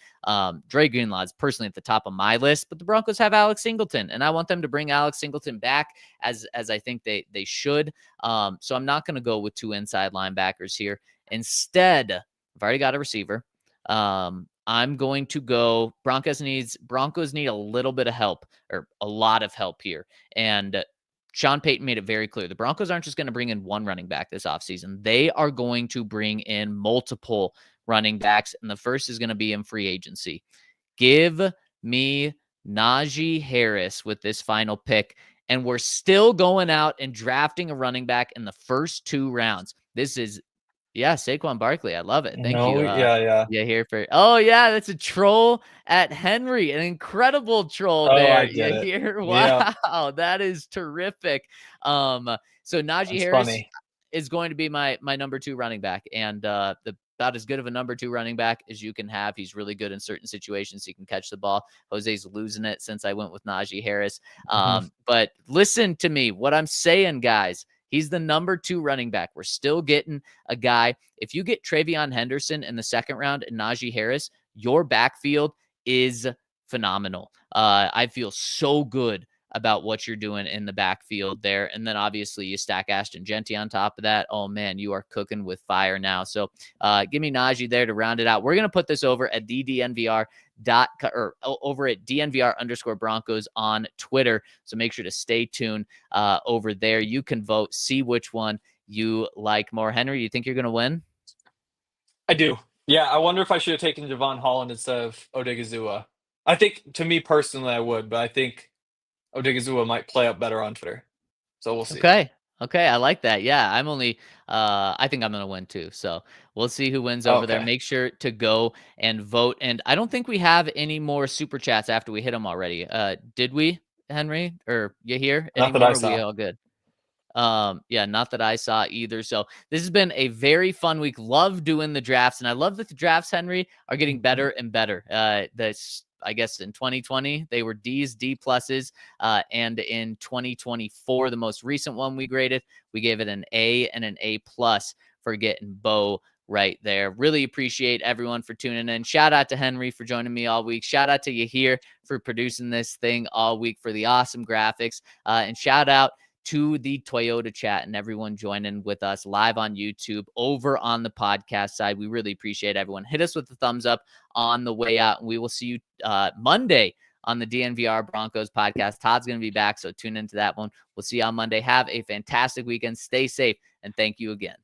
Dre Greenlaw is personally at the top of my list. But the Broncos have Alex Singleton, and I want them to bring Alex Singleton back as I think they should. So I'm not going to go with two inside linebackers here. Instead, I've already got a receiver. I'm going to go Broncos need a little bit of help, or a lot of help here. And Sean Payton made it very clear. The Broncos aren't just going to bring in one running back this offseason. They are going to bring in multiple running backs. And the first is going to be in free agency. Give me Najee Harris with this final pick. And we're still going out and drafting a running back in the first 2 rounds. This is Saquon Barkley. I love it. Thank you. Yeah. Here for. Oh yeah, that's a troll at Henry. An incredible troll there. I get it. Here. Wow, that is terrific. So Najee Harris is going to be my number 2 running back, and about as good of a number 2 running back as you can have. He's really good in certain situations. He can catch the ball. Jose's losing it since I went with Najee Harris. But listen to me. What I'm saying, guys. He's the number 2 running back. We're still getting a guy. If you get Travion Henderson in the 2nd round and Najee Harris, your backfield is phenomenal. I feel so good about what you're doing in the backfield there. And then obviously you stack Ashton Genty on top of that. Oh man, you are cooking with fire now. So give me Najee there to round it out. We're going to put this over at the DNVR over at DNVR_Broncos on Twitter. So make sure to stay tuned over there. You can vote, see which one you like more. Henry, you think you're going to win? I do. Yeah, I wonder if I should have taken Javon Holland instead of Ojemudia. I think, to me personally, I would, but I think Ojemudia might play up better on Twitter. So we'll see. Okay, I like that. Yeah, I'm only I think I'm going to win too. So we'll see who wins over there. Make sure to go and vote. And I don't think we have any more super chats after we hit them already. Did we, Henry? Or you here? Not that I saw. We all good? Yeah, not that I saw either. So this has been a very fun week. Love doing the drafts, and I love that the drafts, Henry, are getting better and better. I guess in 2020 they were D's, D pluses, and in 2024, the most recent one we graded, we gave it an A and an A plus for getting Bo right there. Really appreciate everyone for tuning in. Shout out to Henry for joining me all week. Shout out to you here for producing this thing all week for the awesome graphics, and shout out to the Toyota chat and everyone joining with us live on YouTube, over on the podcast side. We really appreciate everyone. Hit us with the thumbs up on the way out, and we will see you Monday on the DNVR Broncos podcast. Todd's going to be back, so tune into that one. We'll see you on Monday. Have a fantastic weekend. Stay safe, and thank you again.